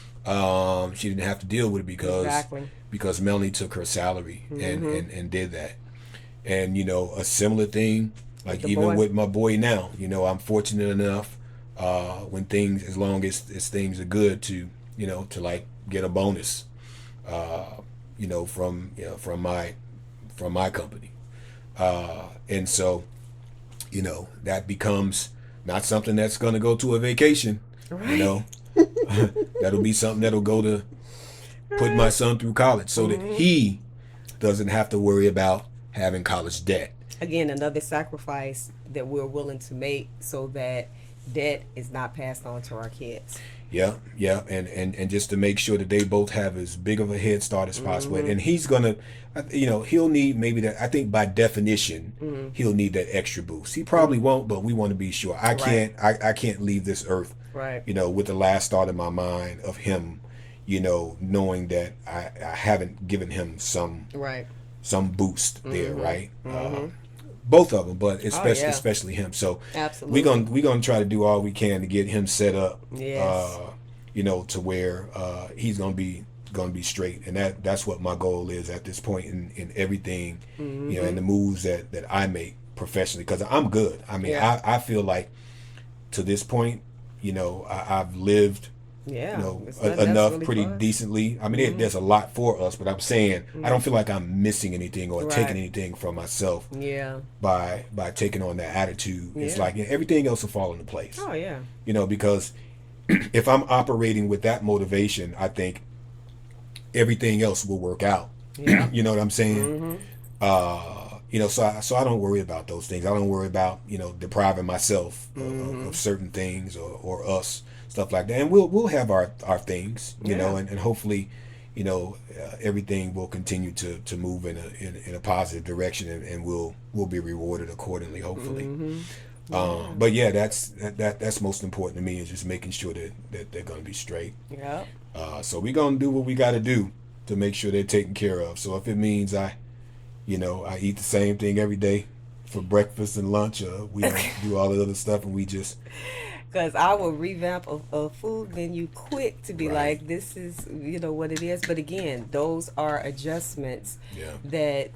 She didn't have to deal with it Exactly. because Melanie took her salary and did that. And a similar thing, like the even boy. with my boy now, I'm fortunate enough when things, as long as things are good, to like get a bonus from my company, and so that becomes not something that's going to go to a vacation. Right. That'll be something that'll go to put my son through college, so that he doesn't have to worry about having college debt. Again, another sacrifice that we're willing to make so that debt is not passed on to our kids. Yeah, and just to make sure that they both have as big of a head start as possible. And he's gonna, he'll need maybe that. I think by definition, he'll need that extra boost. He probably won't, but we want to be sure. I can't leave this earth, Right. with the last thought in my mind of him, knowing that I haven't given him some Right. boost there, right? Both of them, but yeah. especially him. So Absolutely. we're gonna try to do all we can to get him set up, Yes. to where he's gonna be straight, and that's what my goal is at this point in everything, and the moves that I make professionally, because I'm good. I mean, Yeah. I feel like to this point, I've lived. Yeah. That's Enough really pretty fun. decently. I mean, there's a lot for us, but I'm saying I don't feel like I'm missing anything or Right. taking anything from myself Yeah. by taking on that attitude. It's Yeah. like everything else will fall into place. Oh yeah. Because if I'm operating with that motivation, I think everything else will work out. Yeah. You know what I'm saying? So I don't worry about those things. I don't worry about depriving myself of certain things or us, stuff like that. And we'll have our things, and hopefully, everything will continue to move in a positive direction, and we'll be rewarded accordingly, hopefully. But yeah, that's most important to me, is just making sure that they're going to be straight. Yeah. So we're going to do what we got to do to make sure they're taken care of. So if it means I eat the same thing every day for breakfast and lunch, we don't do all the other stuff, and we just. Because I will revamp a food menu quick to be Right. like, this is what it is. But again, those are adjustments Yeah. that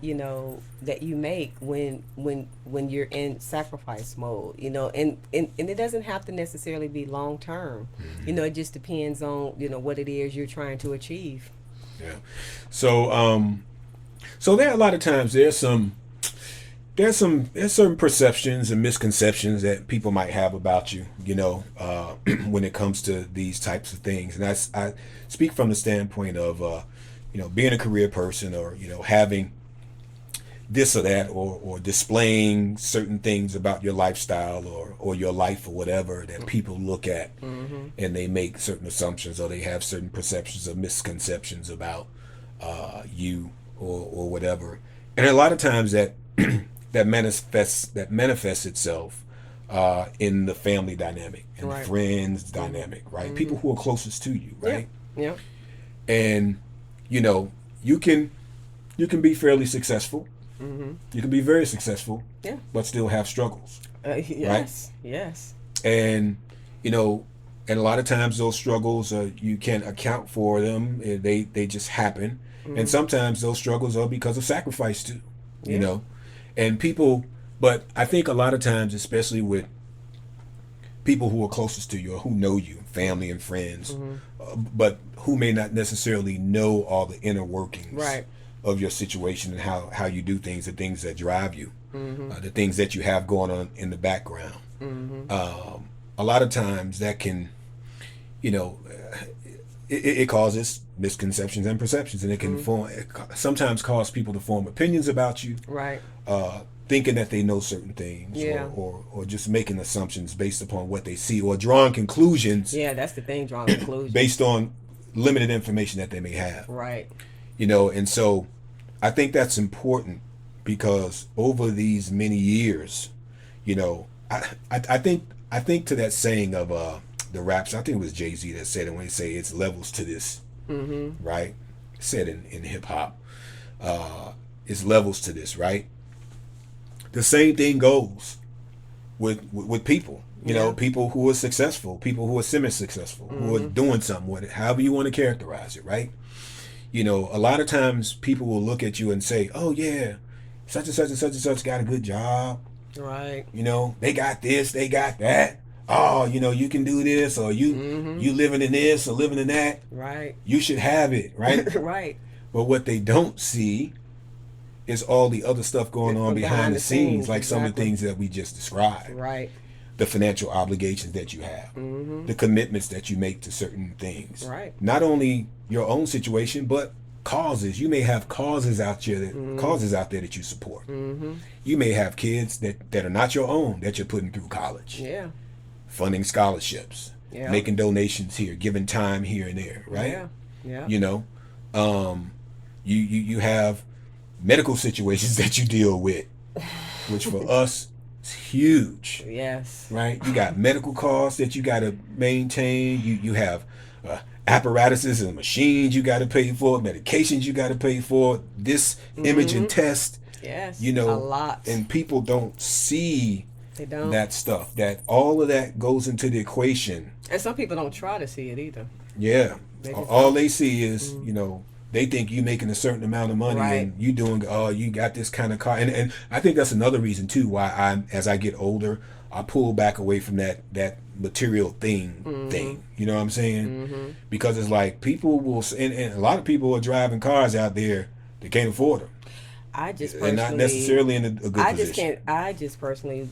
that you make when you're in sacrifice mode. And it doesn't have to necessarily be long term. It just depends on what it is you're trying to achieve. Yeah. So there are a lot of times there's certain perceptions and misconceptions that people might have about you, when it comes to these types of things. And I speak from the standpoint of, being a career person, or, having this or that, or displaying certain things about your lifestyle or your life or whatever that people look at, and they make certain assumptions, or they have certain perceptions or misconceptions about you or whatever. And a lot of times that that manifests itself in the family dynamic and Right. the friends dynamic, right? People who are closest to you, right? Yeah. And you can you can be fairly successful. Mm-hmm. You can be very successful, Yeah. but still have struggles. Yes. Yes. And, you know, and a lot of times those struggles, you can't account for them. They just happen. And sometimes those struggles are because of sacrifice too, you Yeah. know. And people, but I think a lot of times, especially with people who are closest to you or who know you, family and friends, but who may not necessarily know all the inner workings Right. of your situation and how you do things, the things that drive you, Mm-hmm. the things that you have going on in the background. Mm-hmm. A lot of times that can, you know, it causes misconceptions and perceptions, and it can sometimes cause people to form opinions about you, Right. thinking that they know certain things, Yeah. or just making assumptions based upon what they see, or drawing conclusions Yeah, that's the thing, drawing conclusions. based on limited information that they may have. Right. You know, and so I think that's important because over these many years, you know, I think to that saying of the raps, I think it was Jay-Z that said it when he say it's levels to this, Mm-hmm. right? Said in hip hop, it's levels to this, right? The same thing goes with people. You know, Yeah. people who are successful, people who are semi-successful, who are doing something with it, however you want to characterize it, right? You know, a lot of times people will look at you and say, "Oh yeah, such and such and such and such got a good job. Right. You know, they got this, they got that. Oh, you know, you can do this, or you living in this or living in that. Right. You should have it, right?" Right. But what they don't see is all the other stuff going on behind the scenes, like some of the exactly. things that we just described. Right. The financial obligations that you have, the commitments that you make to certain things. Right. Not only your own situation, but causes. You may have causes out there that you support. Mm-hmm. You may have kids that are not your own that you're putting through college, Yeah. funding scholarships, Yeah. making donations here, giving time here and there, right? Yeah. Yeah. You know, you have medical situations that you deal with, which for us is huge. Yes. Right, you got medical costs that you got to maintain. You have apparatuses and machines you got to pay for, medications you got to pay for, this imaging test. Yes. You know, a lot. and people don't see They don't. that stuff. That all of that goes into the equation. And some people don't try to see it either. Yeah, They just all they see is you know. They think you making a certain amount of money Right. and you doing, oh, you got this kind of car. And I think that's another reason too why as I get older, I pull back away from that material thing. You know what I'm saying? Because it's like people will, and a lot of people are driving cars out there that can't afford them. I just personally, And not necessarily in a good I position. just can't. I just personally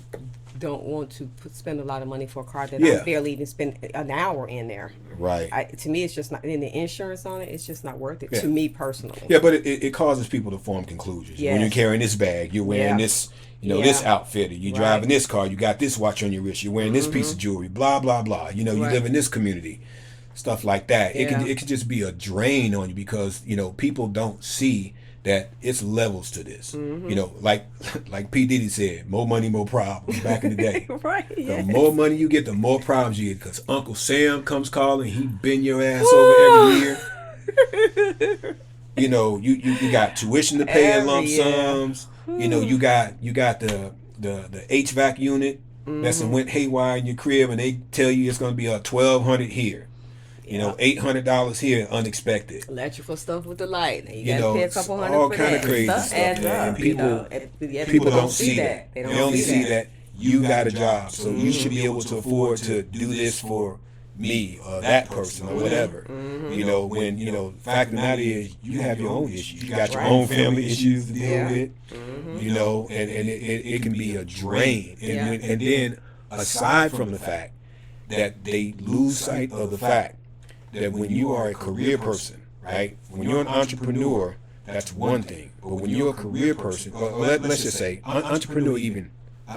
don't want to spend a lot of money for a car that Yeah. I barely even spend an hour in there. Right. To me, it's just not. And the insurance on it, it's just not worth it. Yeah. To me personally. Yeah, but it causes people to form conclusions. When Yes. you're carrying this bag, you're wearing Yeah. this, you know, this Yeah. outfit, or you're Right. driving this car, you got this watch on your wrist, you're wearing this piece of jewelry, blah blah blah. You know, you Right. live in this community, stuff like that. Yeah. It can just be a drain on you because you know people don't see that it's levels to this. You know, like P Diddy said, more money, more problems back in the day. Right. The Yes. more money you get, the more problems you get. Because Uncle Sam comes calling, he bend your ass over every year. You know, you got tuition to pay in Every lump year. sums. You know, you got the HVAC unit that's went haywire in your crib, and they tell you it's going to be a $1,200 here. You know, $800 here, unexpected. Electrical stuff with the light. You, You gotta know, pay a couple hundred all for kind that. of crazy Stuff stuff, adds man. up, And you know. And people don't see that. They only see that you got a job, so you should be able to afford to do this for me or that person or whatever. You know, when you know, fact of the matter is, you have your own issues. You got your Right. own family issues to deal Yeah. with. You know, and it can be a drain. And then aside from the fact that they lose sight of the fact that when you are a career person, right? When you're an entrepreneur, that's one thing. But when you're a career person, or let's just say entrepreneur, even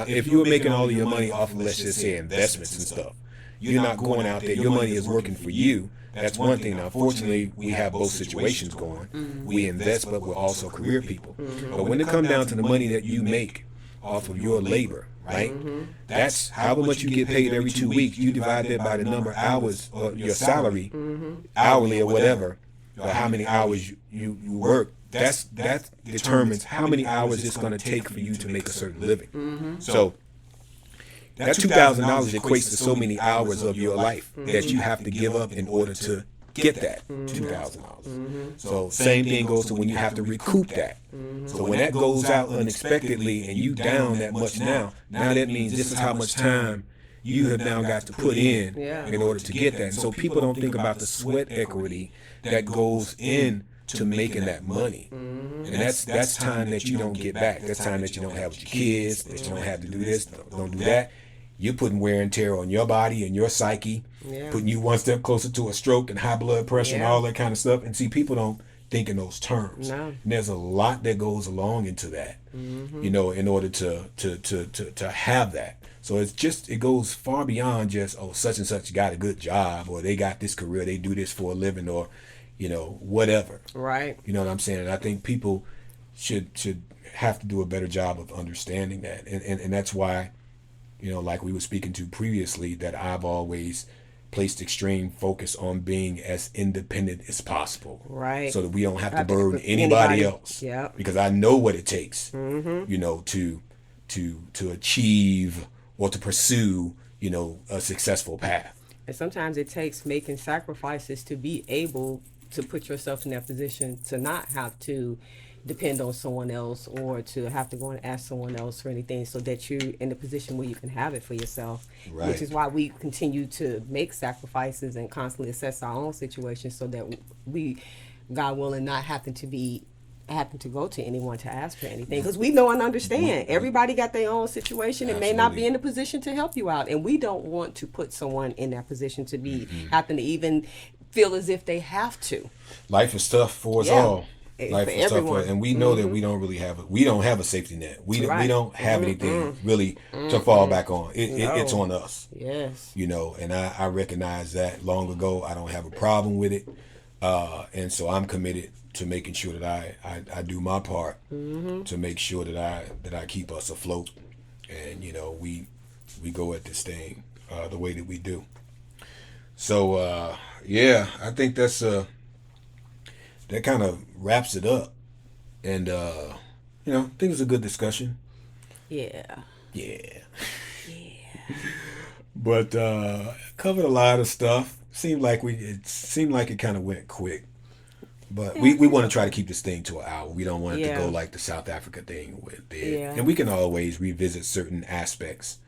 if you were making all of your money off of, let's just say, investments and stuff, you're not going out there. Your money is working for you. That's one thing. Now, fortunately, we have both situations going. We invest, but we're also career people. But when it comes down to the money that you make off of your labor, right? That's however much you get paid every 2 weeks. You divide that by the number of hours or your salary, hourly or whatever, or how many hours you work. that determines how many hours it's going to take for you to make a certain living. So that $2,000 equates to so many hours of your life that you have to give up in order to get that $2,000. So same thing goes to when you have to recoup that. So when that goes out unexpectedly and you down that much now that means this is how much time you have now got to put in order to get that. And so people don't think about the sweat equity that goes in to making that money. And that's time that you don't get back. That's time that you don't have with your kids, that you don't have to do this, don't do that. You're putting wear and tear on your body and your psyche, putting you one step closer to a stroke and high blood pressure and all that kind of stuff. And see, people don't think in those terms. No. And there's a lot that goes along into that, you know, in order to have that. So it goes far beyond just, oh, such and such got a good job, or they got this career, they do this for a living, or, you know, whatever. Right. You know what I'm saying? And I think people should have to do a better job of understanding that. And that's why, you know, like we were speaking to previously, that I've always placed extreme focus on being as independent as possible. Right. So that we don't have to burden anybody else. Yeah. Because I know what it takes, you know, to achieve or to pursue, you know, a successful path. And sometimes it takes making sacrifices to be able to put yourself in that position to not have to depend on someone else or to have to go and ask someone else for anything, so that you're in a position where you can have it for yourself. Right. Which is why we continue to make sacrifices and constantly assess our own situations, so that we, God willing, not having to go to anyone to ask for anything, because we know and understand everybody got their own situation and may not be in a position to help you out, and we don't want to put someone in that position to be happen to even feel as if they have to. Life is tough for us all. Life is tough for us, and we know that we don't really have a safety net. We don't have anything really to fall back on. It's on us. Yes. You know, and I recognize that long ago. I don't have a problem with it, and so I'm committed to making sure that I do my part to make sure that I keep us afloat, and you know we go at this thing the way that we do. So I think that's that kind of wraps it up, and you know, I think it was a good discussion. Yeah. But covered a lot of stuff. It seemed like it kind of went quick, but we want to try to keep this thing to an hour. We don't want it to go like the South Africa thing with it, and we can always revisit certain aspects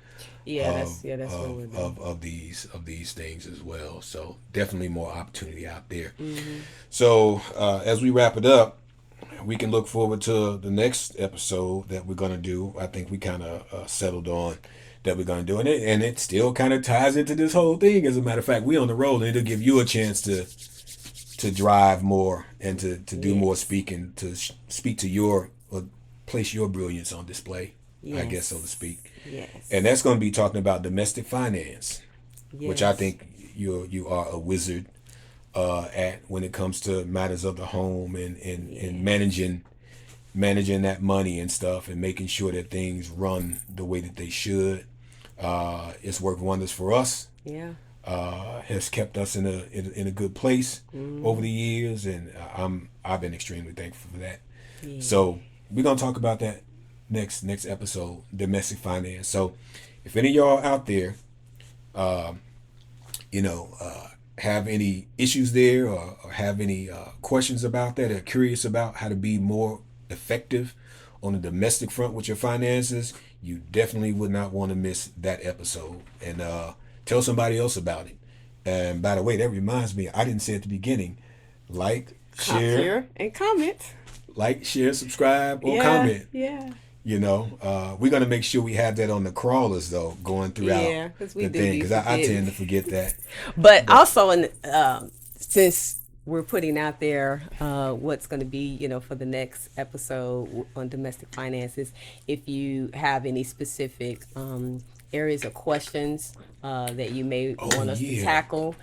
of these things as well. So definitely more opportunity out there. So as we wrap it up, we can look forward to the next episode that we're going to do. I think we kind of settled on that we're going to do, and it still kind of ties into this whole thing. As a matter of fact, we on the road, and it'll give you a chance to drive more and to do more speaking, to speak to or place your brilliance on display. I guess, so to speak. Yes. And that's going to be talking about domestic finance, which I think you are a wizard at when it comes to matters of the home and managing that money and stuff, and making sure that things run the way that they should. It's worked wonders for us. Yeah. Has kept us in a good place over the years, and I've been extremely thankful for that. Yeah. So we're gonna talk about that next episode, domestic finance. So if any of y'all out there have any issues there, or have any questions about that, or curious about how to be more effective on the domestic front with your finances, you definitely would not want to miss that episode, and tell somebody else about it. And by the way, that reminds me, I didn't say at the beginning, share and comment. Like, share, subscribe, or comment. Yeah. You know, we're going to make sure we have that on the crawlers, though, going throughout the thing, because I tend to forget that. But also, since we're putting out there what's going to be, for the next episode on domestic finances, if you have any specific areas or questions that you may want us to tackle,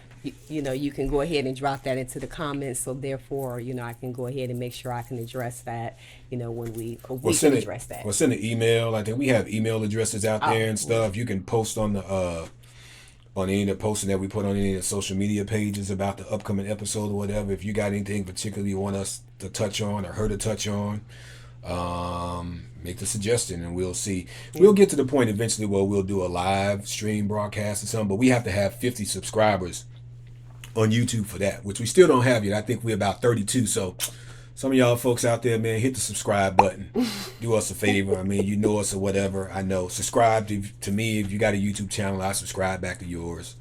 you can go ahead and drop that into the comments. So therefore, I can go ahead and make sure I can address that, when we can address that. Send an email. I think we have email addresses out there and stuff. You can post on the on any of the posting that we put on any of the social media pages about the upcoming episode or whatever. If you got anything particularly you want us to touch on or her to touch on, make the suggestion and we'll see. We'll get to the point eventually where we'll do a live stream broadcast or something, but we have to have 50 subscribers on YouTube for that, which we still don't have yet. I think we're about 32. So some of y'all folks out there, man, hit the subscribe button. Do us a favor. I mean, you know us or whatever. I know. Subscribe to me. If you got a YouTube channel, I subscribe back to yours.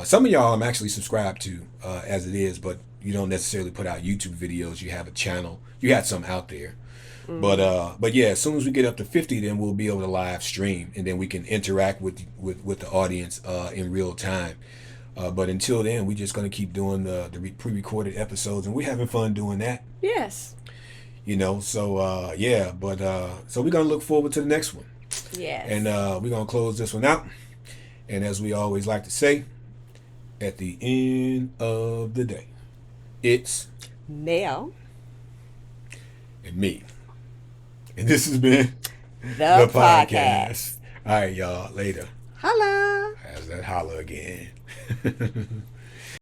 Some of y'all I'm actually subscribed to as it is, but you don't necessarily put out YouTube videos. You have a channel. You had some out there. But yeah, as soon as we get up to 50, then we'll be able to live stream, and then we can interact with the audience in real time. But until then, we're just gonna keep doing the pre-recorded episodes, and we're having fun doing that. Yes. You know, so yeah, but so we're gonna look forward to the next one. Yes. And we're gonna close this one out. And as we always like to say, at the end of the day, it's Mel. and me. And this has been The podcast. All right, y'all. Later. Holla. How's that holla again?